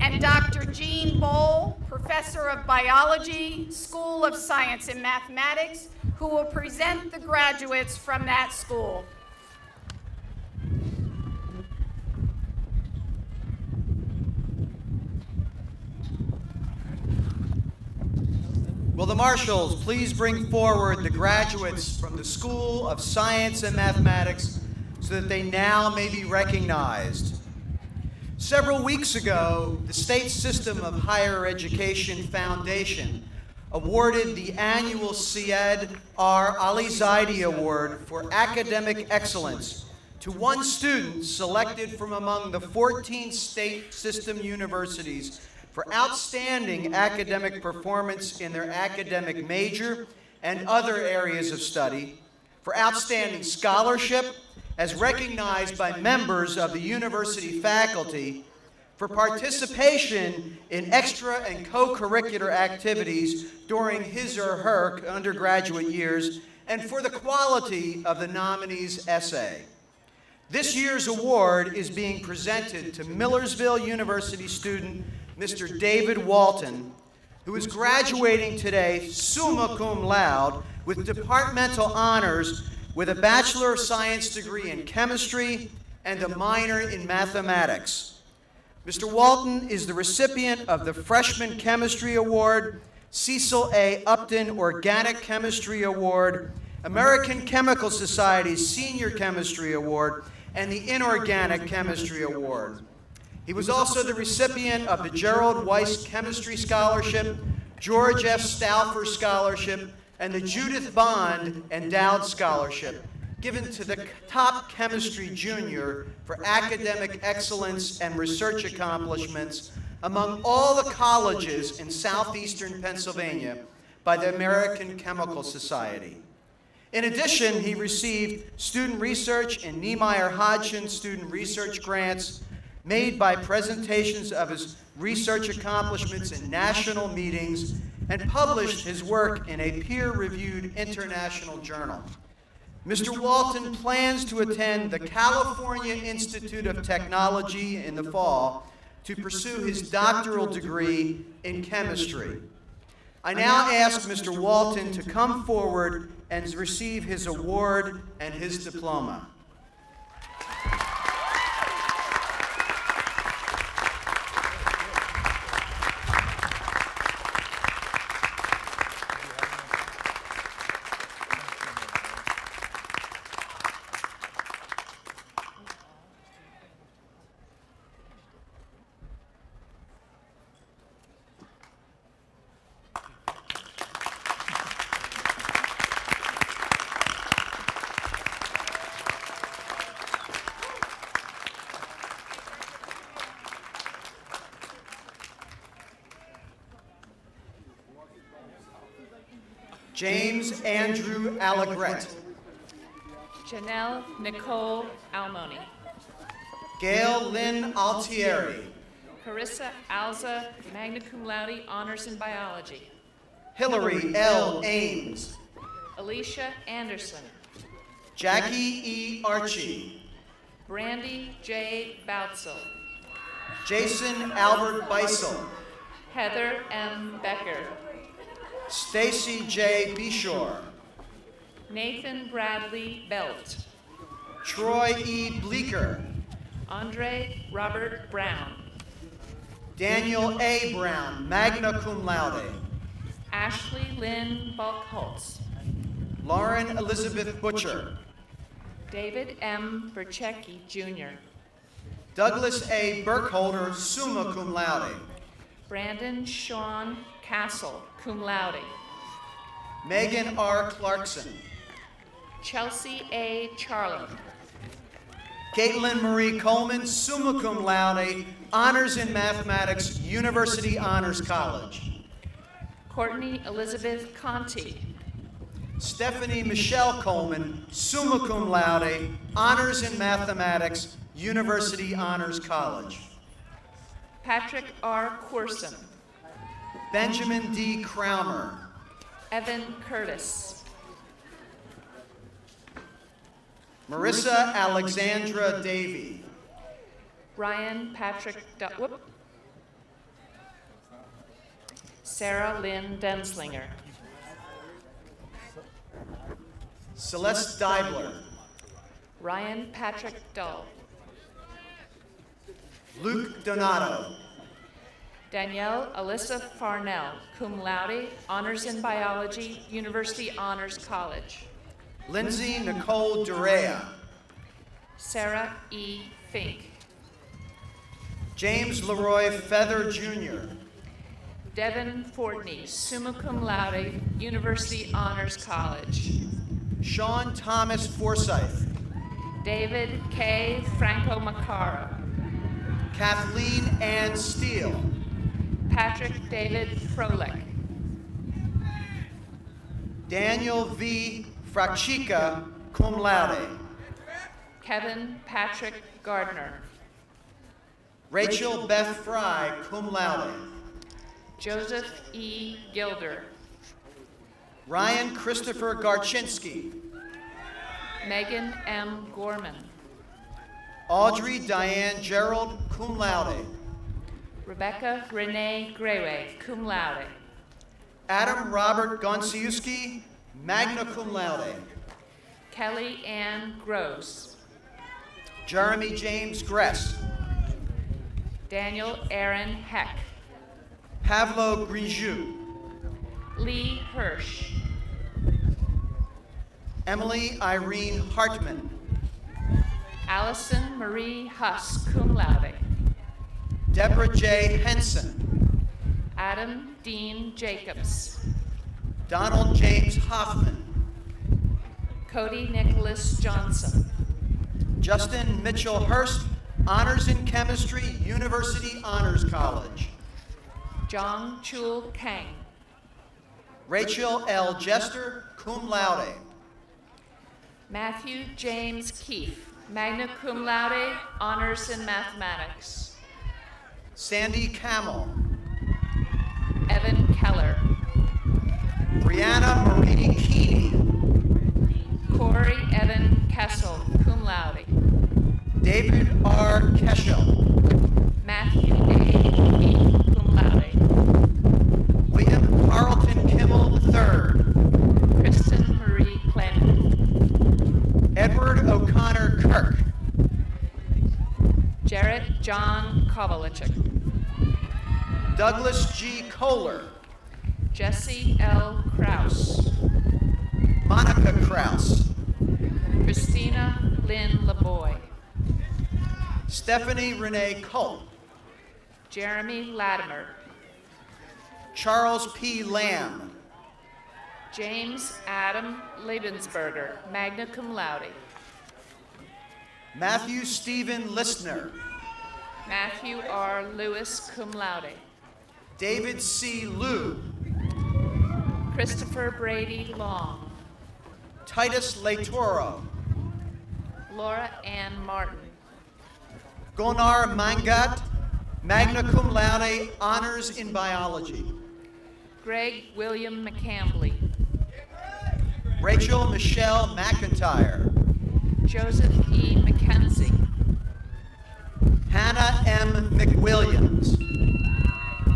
and Dr. Jean Bowl, Professor of Biology, School of Science and Mathematics, who will present the graduates from that school. Will the marshals please bring forward the graduates from the School of Science and Mathematics so that they now may be recognized. Several weeks ago, the State System of Higher Education Foundation awarded the annual Syed R. Ali Zaidi Award for Academic Excellence to one student selected from among the 14 state system universities for outstanding academic performance in their academic major and other areas of study, for outstanding scholarship, as recognized by members of the university faculty, for participation in extra and co-curricular activities during his or her undergraduate years, and for the quality of the nominee's essay. This year's award is being presented to Millersville University student Mr. David Walton, who is graduating today summa cum laude with departmental honors with a Bachelor of Science degree in chemistry and a minor in mathematics. Mr. Walton is the recipient of the Freshman Chemistry Award, Cecil A. Upton Organic Chemistry Award, American Chemical Society's Senior Chemistry Award, and the Inorganic Chemistry Award. He was also the recipient of the Gerald Weiss Chemistry Scholarship, George F. Stauffer Scholarship, and the Judith Bond Endowed Scholarship, given to the top chemistry junior for academic excellence and research accomplishments among all the colleges in southeastern Pennsylvania by the American Chemical Society. In addition, he received student research and Niemeyer Hodgson student research grants made by presentations of his research accomplishments in national meetings, and published his work in a peer-reviewed international journal. Mr. Walton plans to attend the California Institute of Technology in the fall to pursue his doctoral degree in chemistry. I now ask Mr. Walton to come forward and receive his award and his diploma. James Andrew Allegret. Janelle Nicole Almoni. Gail Lynn Altieri. Carissa Alza, magna cum laude, honors in biology. Hillary L. Ames. Alicia Anderson. Jackie E. Archie. Brandy J. Boutzel. Jason Albert Beisel. Heather M. Becker. Stacy J. Beshore. Nathan Bradley Belt. Troy E. Bleeker. Andre Robert Brown. Daniel A. Brown, magna cum laude. Ashley Lynn Balkholtz. Lauren Elizabeth Butcher. David M. Berchecki, Jr. Douglas A. Burkholder, summa cum laude. Brandon Sean Castle, cum laude. Megan R. Clarkson. Chelsea A. Charland. Caitlin Marie Coleman, summa cum laude, honors in mathematics, University Honors College. Courtney Elizabeth Conti. Stephanie Michelle Coleman, summa cum laude, honors in mathematics, University Honors College. Patrick R. Corson. Benjamin D. Crowmer. Evan Curtis. Marissa Alexandra Davey. Ryan Patrick Sarah Lynn Denslinger. Celeste Deibler. Ryan Patrick Dull. Luke Donato. Danielle Alyssa Farnell, cum laude, honors in biology, University Honors College. Lindsay Nicole Durea. Sarah E. Fink. James Leroy Feather, Jr. Devin Fortney, summa cum laude, University Honors College. Sean Thomas Forsyth. David K. Franco Macaro. Kathleen Ann Steele. Patrick David Froelich. Daniel V. Fracchica, cum laude. Kevin Patrick Gardner. Rachel Beth Fry, cum laude. Joseph E. Gilder. Ryan Christopher Garchinsky. Megan M. Gorman. Audrey Diane Gerald, cum laude. Rebecca Renee Greyway, cum laude. Adam Robert Gonsiewski, magna cum laude. Kelly Ann Gross. Jeremy James Gress. Daniel Aaron Heck. Pavlo Griju. Lee Hirsch. Emily Irene Hartman. Allison Marie Huss, cum laude. Deborah J. Henson. Adam Dean Jacobs. Donald James Hoffman. Cody Nicholas Johnson. Justin Mitchell Hurst, Honors in Chemistry, University Honors College. Jong Chul Kang. Rachel L. Jester, cum laude. Matthew James Keefe, magna cum laude, honors in mathematics. Sandy Camel. Evan Keller. Brianna Marie Keeney. Corey Evan Kessel, cum laude. David R. Keschel. Matthew A. B., cum laude. William Carlton Kimmel III. Kristen Marie Clement. Edward O'Connor Kirk. Jarrett John Kovalchuk. Douglas G. Kohler. Jesse L. Kraus. Monica Kraus. Christina Lynn LeBoy. Stephanie Renee Culp. Jeremy Latimer. Charles P. Lamb. James Adam Lebensberger, magna cum laude. Matthew Stephen Listner. Matthew R. Lewis, cum laude. David C. Liu. Christopher Brady Long. Titus Latoro. Laura Ann Martin. Gonar Mangat, magna cum laude, honors in biology. Greg William McCambly. Rachel Michelle McIntyre. Joseph E. McKenzie. Hannah M. McWilliams.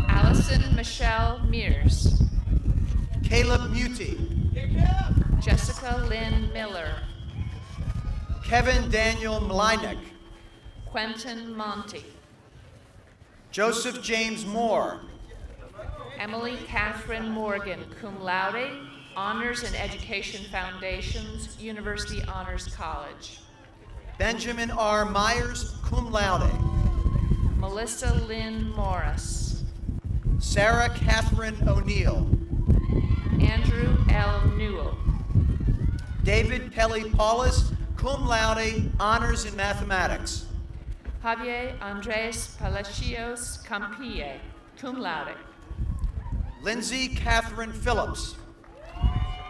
Allison Michelle Mears. Caleb Muti. Jessica Lynn Miller. Kevin Daniel Mlynick. Quentin Monty. Joseph James Moore. Emily Catherine Morgan, cum laude, Honors in Education Foundations, University Honors College. Benjamin R. Myers, cum laude. Melissa Lynn Morris. Sarah Catherine O'Neill. Andrew L. Newell. David Pelly Paulus, cum laude, honors in mathematics. Javier Andres Palacios Campille, cum laude. Lindsay Catherine Phillips.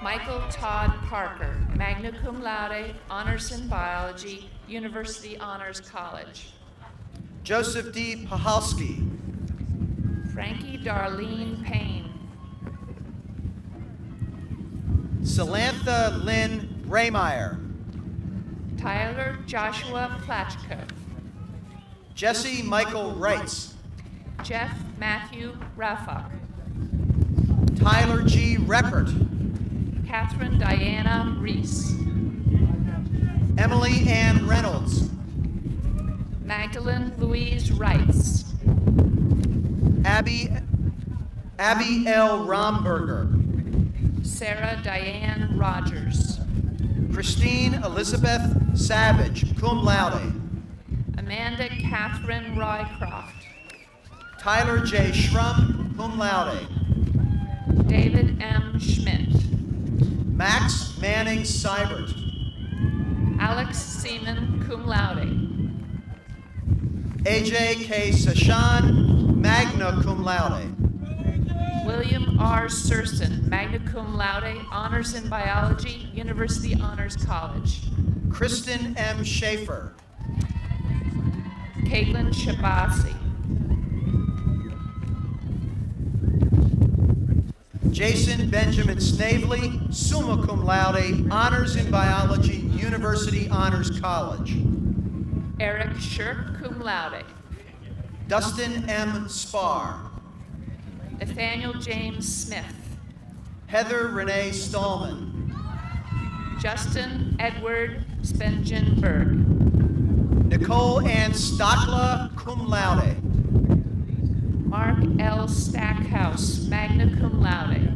Michael Todd Parker, magna cum laude, honors in biology, University Honors College. Joseph D. Pahalski. Frankie Darlene Payne. Salantha Lynn Raymeyer. Tyler Joshua Platchko. Jesse Michael Reitz. Jeff Matthew Rafak. Tyler G. Reppert. Catherine Diana Reese. Emily Ann Reynolds. Magdalene Louise Reitz. Abby L. Romberger. Sarah Diane Rogers. Christine Elizabeth Savage, cum laude. Amanda Catherine Rycroft. Tyler J. Schrum, cum laude. David M. Schmidt. Max Manning Seibert. Alex Seaman, cum laude. AJ K. Sashan, magna cum laude. William R. Surson, magna cum laude, honors in biology, University Honors College. Kristen M. Schaefer. Caitlin Shabasi. Jason Benjamin Snavely, summa cum laude, honors in biology, University Honors College. Eric Shirk, cum laude. Dustin M. Spar. Nathaniel James Smith. Heather Renee Stallman. Justin Edward Spengenberg. Nicole Ann Stockla, cum laude. Mark L. Stackhouse, magna cum laude.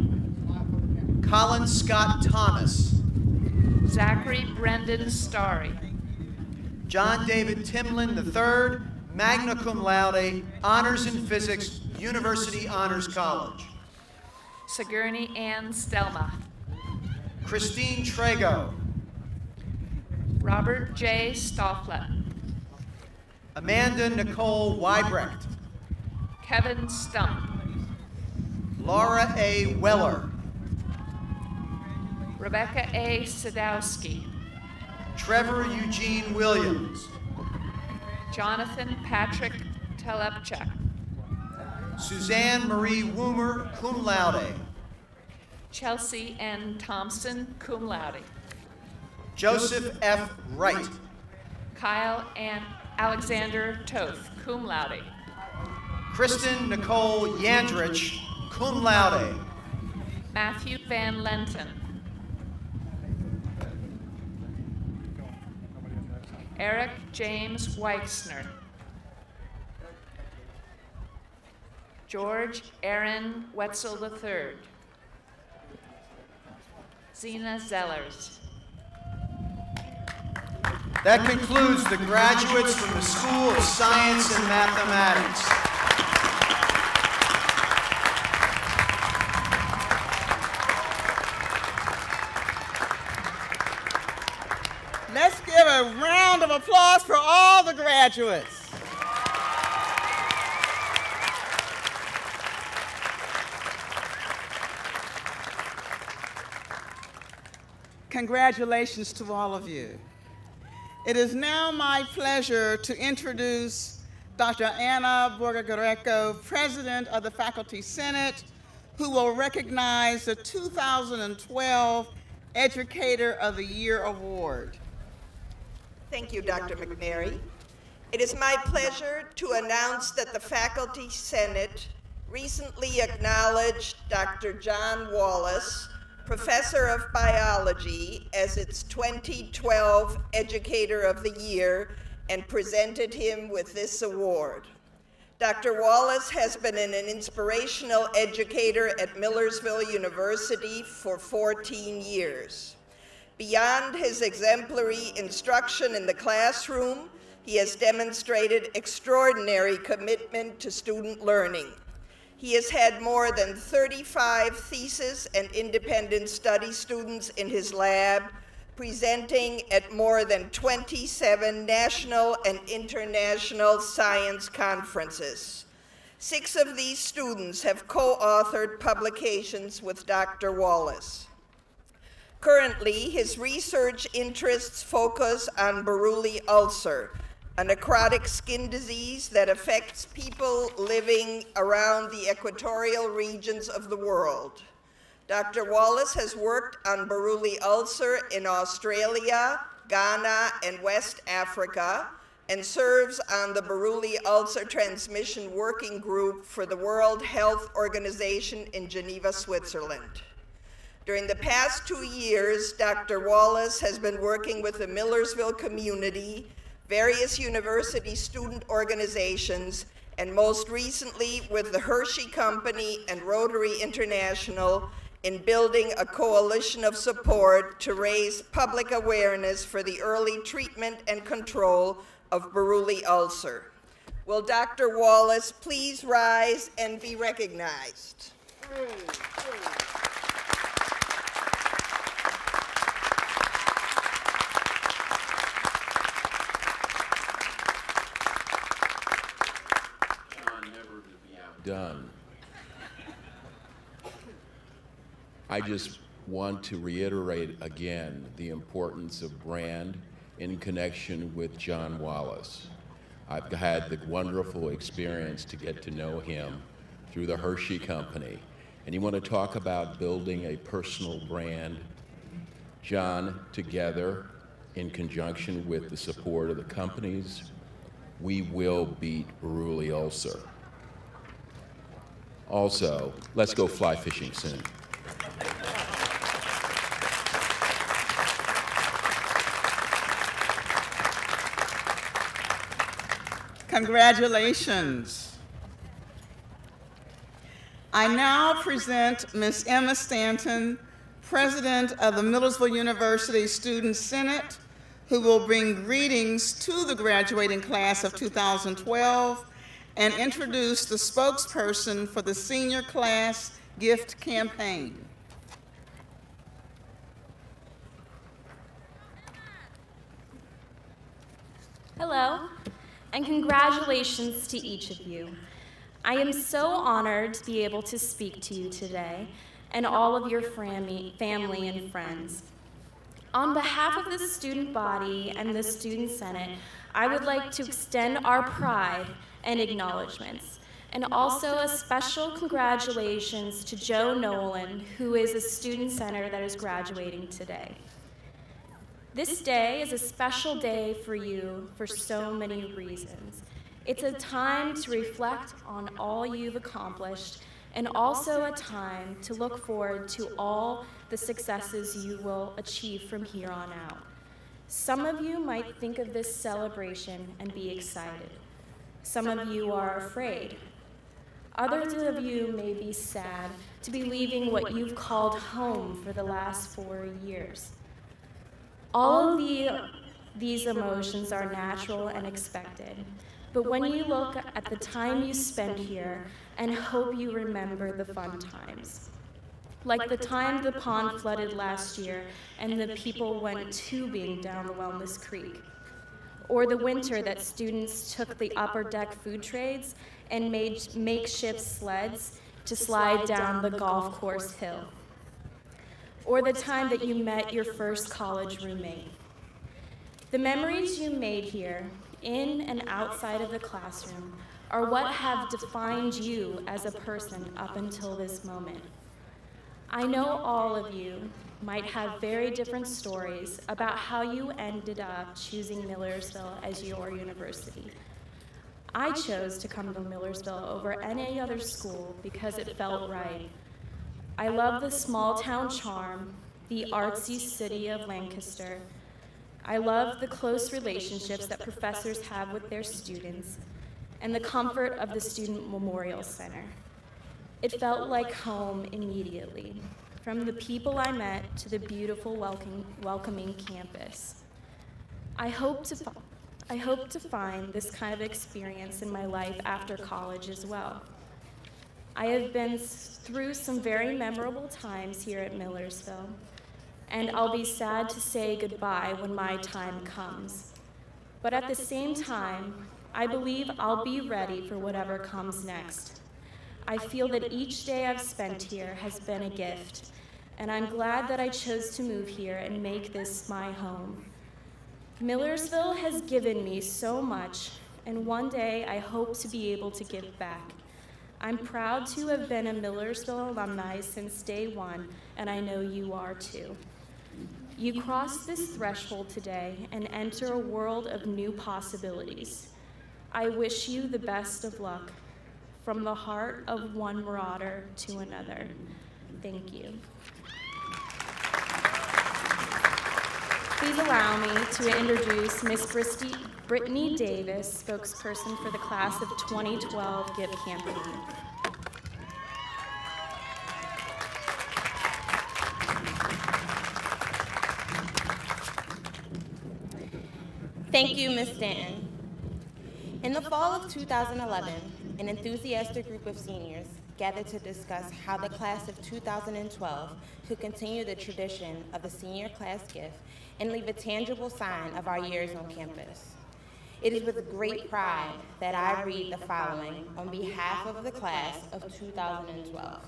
Colin Scott Thomas. Zachary Brendan Starry. John David Timlin III, magna cum laude, honors in physics, University Honors College. Sigourney Ann Stelma. Christine Trago. Robert J. Stofflet. Amanda Nicole Weibrecht. Kevin Stump. Laura A. Weller. Rebecca A. Sadowski. Trevor Eugene Williams. Jonathan Patrick Telepchak. Suzanne Marie Woomer, cum laude. Chelsea N. Thompson, cum laude. Joseph F. Wright. Kyle and Alexander Toth, cum laude. Kristen Nicole Yandrich, cum laude. Matthew Van Lenten. Eric James Weixner. George Aaron Wetzel III. Zena Zellers. That concludes the graduates from the School of Science and Mathematics. Let's give a round of applause for all the graduates. Congratulations to all of you. It is now my pleasure to introduce Dr. Anna Borga-Greco, President of the Faculty Senate, who will recognize the 2012 Educator of the Year Award. Thank you, Dr. McNary. It is my pleasure to announce that the Faculty Senate recently acknowledged Dr. John Wallace, Professor of Biology, as its 2012 Educator of the Year and presented him with this award. Dr. Wallace has been an inspirational educator at Millersville University for 14 years. Beyond his exemplary instruction in the classroom, he has demonstrated extraordinary commitment to student learning. He has had more than 35 thesis and independent study students in his lab, presenting at more than 27 national and international science conferences. 6 of these students have co-authored publications with Dr. Wallace. Currently, his research interests focus on Buruli ulcer, a necrotic skin disease that affects people living around the equatorial regions of the world. Dr. Wallace has worked on Buruli ulcer in Australia, Ghana, and West Africa, and serves on the Buruli Ulcer Transmission Working Group for the World Health Organization in Geneva, Switzerland. During the past 2 years, Dr. Wallace has been working with the Millersville community, various university student organizations, and most recently with the Hershey Company and Rotary International in building a coalition of support to raise public awareness for the early treatment and control of Buruli ulcer. Will Dr. Wallace please rise and be recognized? Done. I just want to reiterate again the importance of brand in connection with John Wallace. I've had the wonderful experience to get to know him through the Hershey Company. And you want to talk about building a personal brand? John, together, in conjunction with the support of the companies, we will beat Buruli ulcer. Also, let's go fly fishing soon. Congratulations. I now present Ms. Emma Stanton, President of the Millersville University Student Senate, who will bring greetings to the graduating class of 2012 and introduce the spokesperson for the senior class gift campaign. Hello, and congratulations to each of you. I am so honored to be able to speak to you today and all of your family and friends. On behalf of the student body and the Student Senate, I would like to extend our pride and acknowledgments, and also a special congratulations to Joe Nolan, who is a student center that is graduating today. This day is a special day for you for so many reasons. It's a time to reflect on all you've accomplished, and also a time to look forward to all the successes you will achieve from here on out. Some of you might think of this celebration and be excited. Some of you are afraid. Others of you may be sad to be leaving what you've called home for the last 4 years. All of these emotions are natural and expected, but when you look at the time you spent here and hope you remember the fun times, like the time the pond flooded last year and the people went tubing down the Wellness Creek, or the winter that students took the upper deck food trades and made makeshift sleds to slide down the golf course hill, or the time that you met your first college roommate. The memories you made here, in and outside of the classroom, are what have defined you as a person up until this moment. I know all of you might have very different stories about how you ended up choosing Millersville as your university. I chose to come to Millersville over any other school because it felt right. I love the small town charm, the artsy city of Lancaster. I love the close relationships that professors have with their students, and the comfort of the Student Memorial Center. It felt like home immediately, from the people I met to the beautiful welcoming campus. I hope to find this kind of experience in my life after college as well. I have been through some very memorable times here at Millersville, and I'll be sad to say goodbye when my time comes. But at the same time, I believe I'll be ready for whatever comes next. I feel that each day I've spent here has been a gift, and I'm glad that I chose to move here and make this my home. Millersville has given me so much, and one day I hope to be able to give back. I'm proud to have been a Millersville alumni since day one, and I know you are too. You cross this threshold today and enter a world of new possibilities. I wish you the best of luck, from the heart of one Marauder to another. Thank you. Please allow me to introduce Ms. Brittany Davis, spokesperson for the class of 2012 gift campaign. Thank you, Ms. Stanton. In the fall of 2011, an enthusiastic group of seniors gathered to discuss how the class of 2012 could continue the tradition of the senior class gift and leave a tangible sign of our years on campus. It is with great pride that I read the following on behalf of the class of 2012.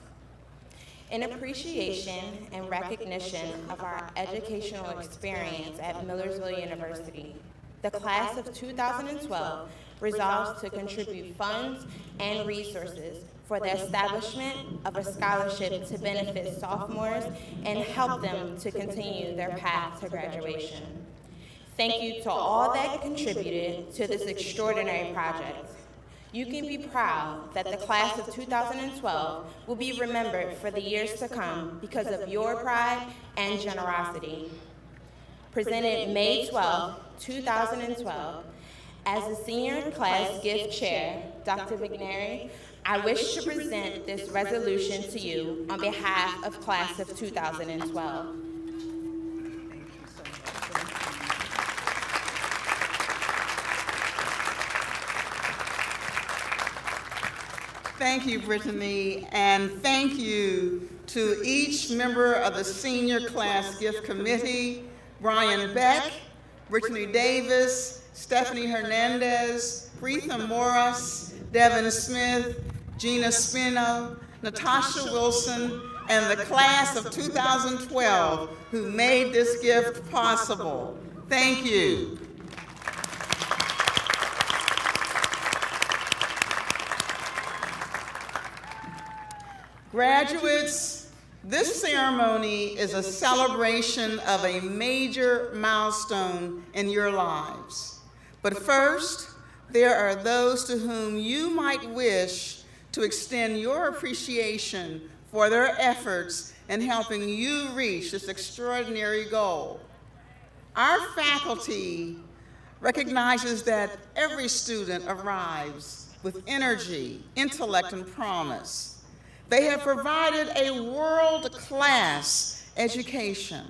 In appreciation and recognition of our educational experience at Millersville University, the class of 2012 resolves to contribute funds and resources for the establishment of a scholarship to benefit sophomores and help them to continue their path to graduation. Thank you to all that contributed to this extraordinary project. You can be proud that the class of 2012 will be remembered for the years to come because of your pride and generosity. Presented May 12, 2012, as the Senior Class Gift Chair, Dr. McNary, I wish to present this resolution to you on behalf of Class of 2012. Thank you, Brittany, and thank you to each member of the Senior Class Gift Committee, Brian Beck, Brittany Davis, Stephanie Hernandez, Preetha Morris, Devin Smith, Gina Spino, Natasha Wilson, and the class of 2012 who made this gift possible. Thank you. Graduates, this ceremony is a celebration of a major milestone in your lives. But first, there are those to whom you might wish to extend your appreciation for their efforts in helping you reach this extraordinary goal. Our faculty recognizes that every student arrives with energy, intellect, and promise. They have provided a world-class education,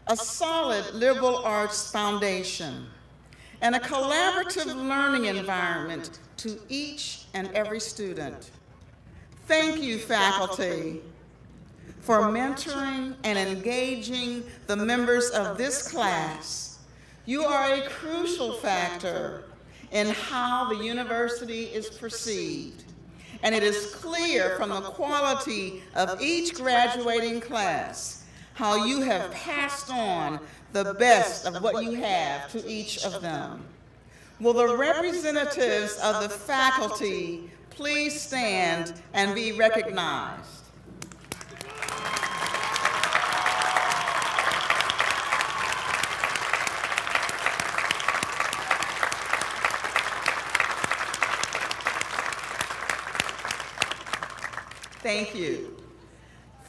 a solid liberal arts foundation, and a collaborative learning environment to each and every student. Thank you, faculty, for mentoring and engaging the members of this class. You are a crucial factor in how the university is perceived, and it is clear from the quality of each graduating class how you have passed on the best of what you have to each of them. Will the representatives of the faculty please stand and be recognized? Thank you.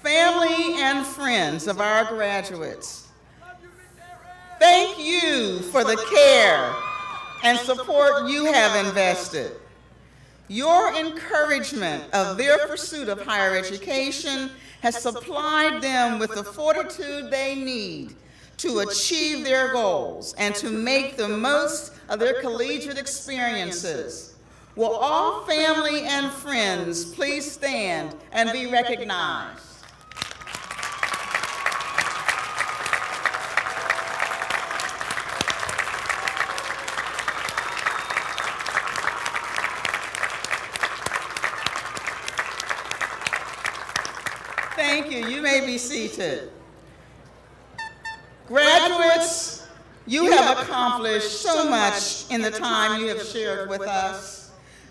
Family and friends of our graduates, thank you for the care and support you have invested. Your encouragement of their pursuit of higher education has supplied them with the fortitude they need to achieve their goals and to make the most of their collegiate experiences. Will all family and friends please stand and be recognized? Thank you. You may be seated. Graduates, you have accomplished so much in the time you have shared with us.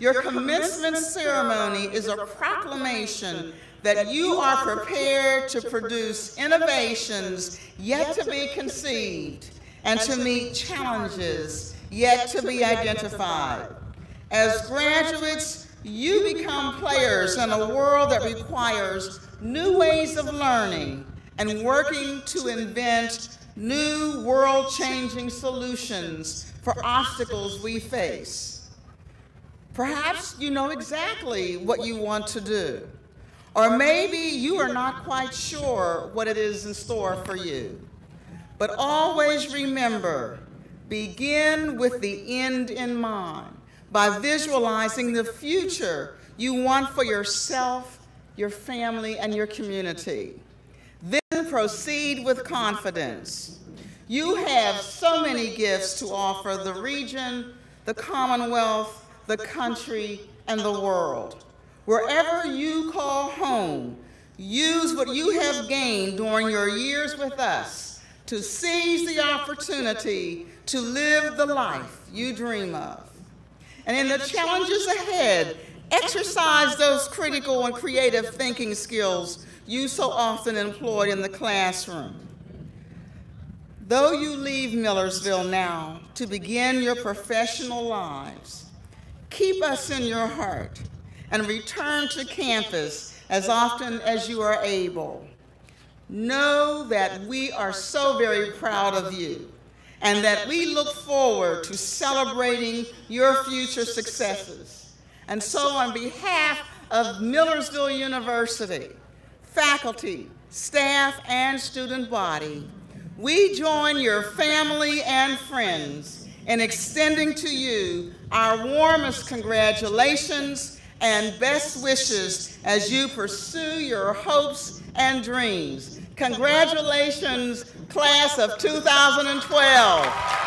Your commencement ceremony is a proclamation that you are prepared to produce innovations yet to be conceived and to meet challenges yet to be identified. As graduates, you become players in a world that requires new ways of learning and working to invent new world-changing solutions for obstacles we face. Perhaps you know exactly what you want to do, or maybe you are not quite sure what it is in store for you. But always remember, begin with the end in mind. by visualizing the future you want for yourself, your family, and your community. Then proceed with confidence. You have so many gifts to offer the region, the Commonwealth, the country, and the world. Wherever you call home, use what you have gained during your years with us to seize the opportunity to live the life you dream of. And in the challenges ahead, exercise those critical and creative thinking skills you so often employed in the classroom. Though you leave Millersville now to begin your professional lives, keep us in your heart and return to campus as often as you are able. Know that we are so very proud of you and that we look forward to celebrating your future successes. And so on behalf of Millersville University, faculty, staff, and student body, we join your family and friends in extending to you our warmest congratulations and best wishes as you pursue your hopes and dreams. Congratulations, class of 2012.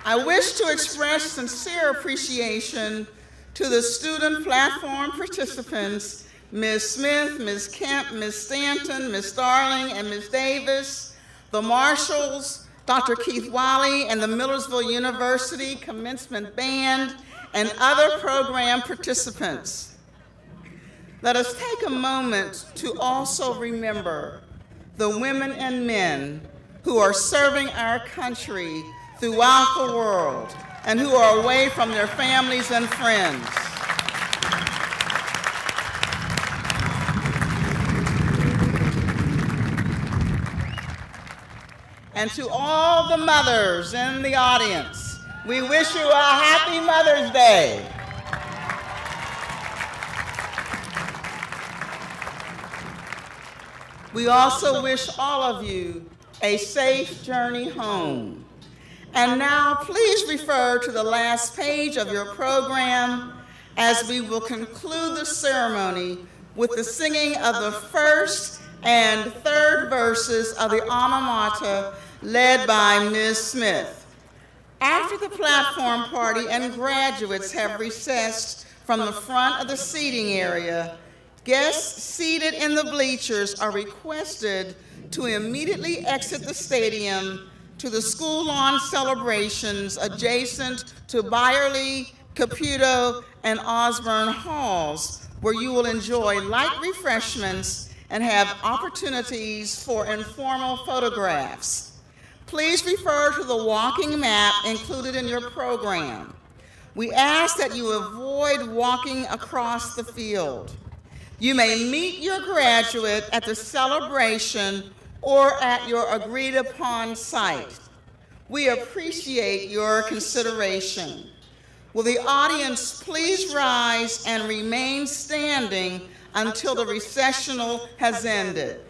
I wish to express sincere appreciation to the student platform participants, Ms. Smith, Ms. Kemp, Ms. Stanton, Ms. Starling, and Ms. Davis, the marshals, Dr. Keith Wiley, and the Millersville University Commencement Band, and other program participants. Let us take a moment to also remember the women and men who are serving our country throughout the world and who are away from their families and friends. And to all the mothers in the audience, we wish you a happy Mother's Day. We also wish all of you a safe journey home. And now, please refer to the last page of your program as we will conclude the ceremony with the singing of the first and third verses of the alma mater led by Ms. Smith. After the platform party and graduates have recessed from the front of the seating area, guests seated in the bleachers are requested to immediately exit the stadium to the school lawn celebrations adjacent to Byerly, Caputo, and Osborne halls, where you will enjoy light refreshments and have opportunities for informal photographs. Please refer to the walking map included in your program. We ask that you avoid walking across the field. You may meet your graduate at the celebration or at your agreed-upon site. We appreciate your consideration. Will the audience please rise and remain standing until the recessional has ended?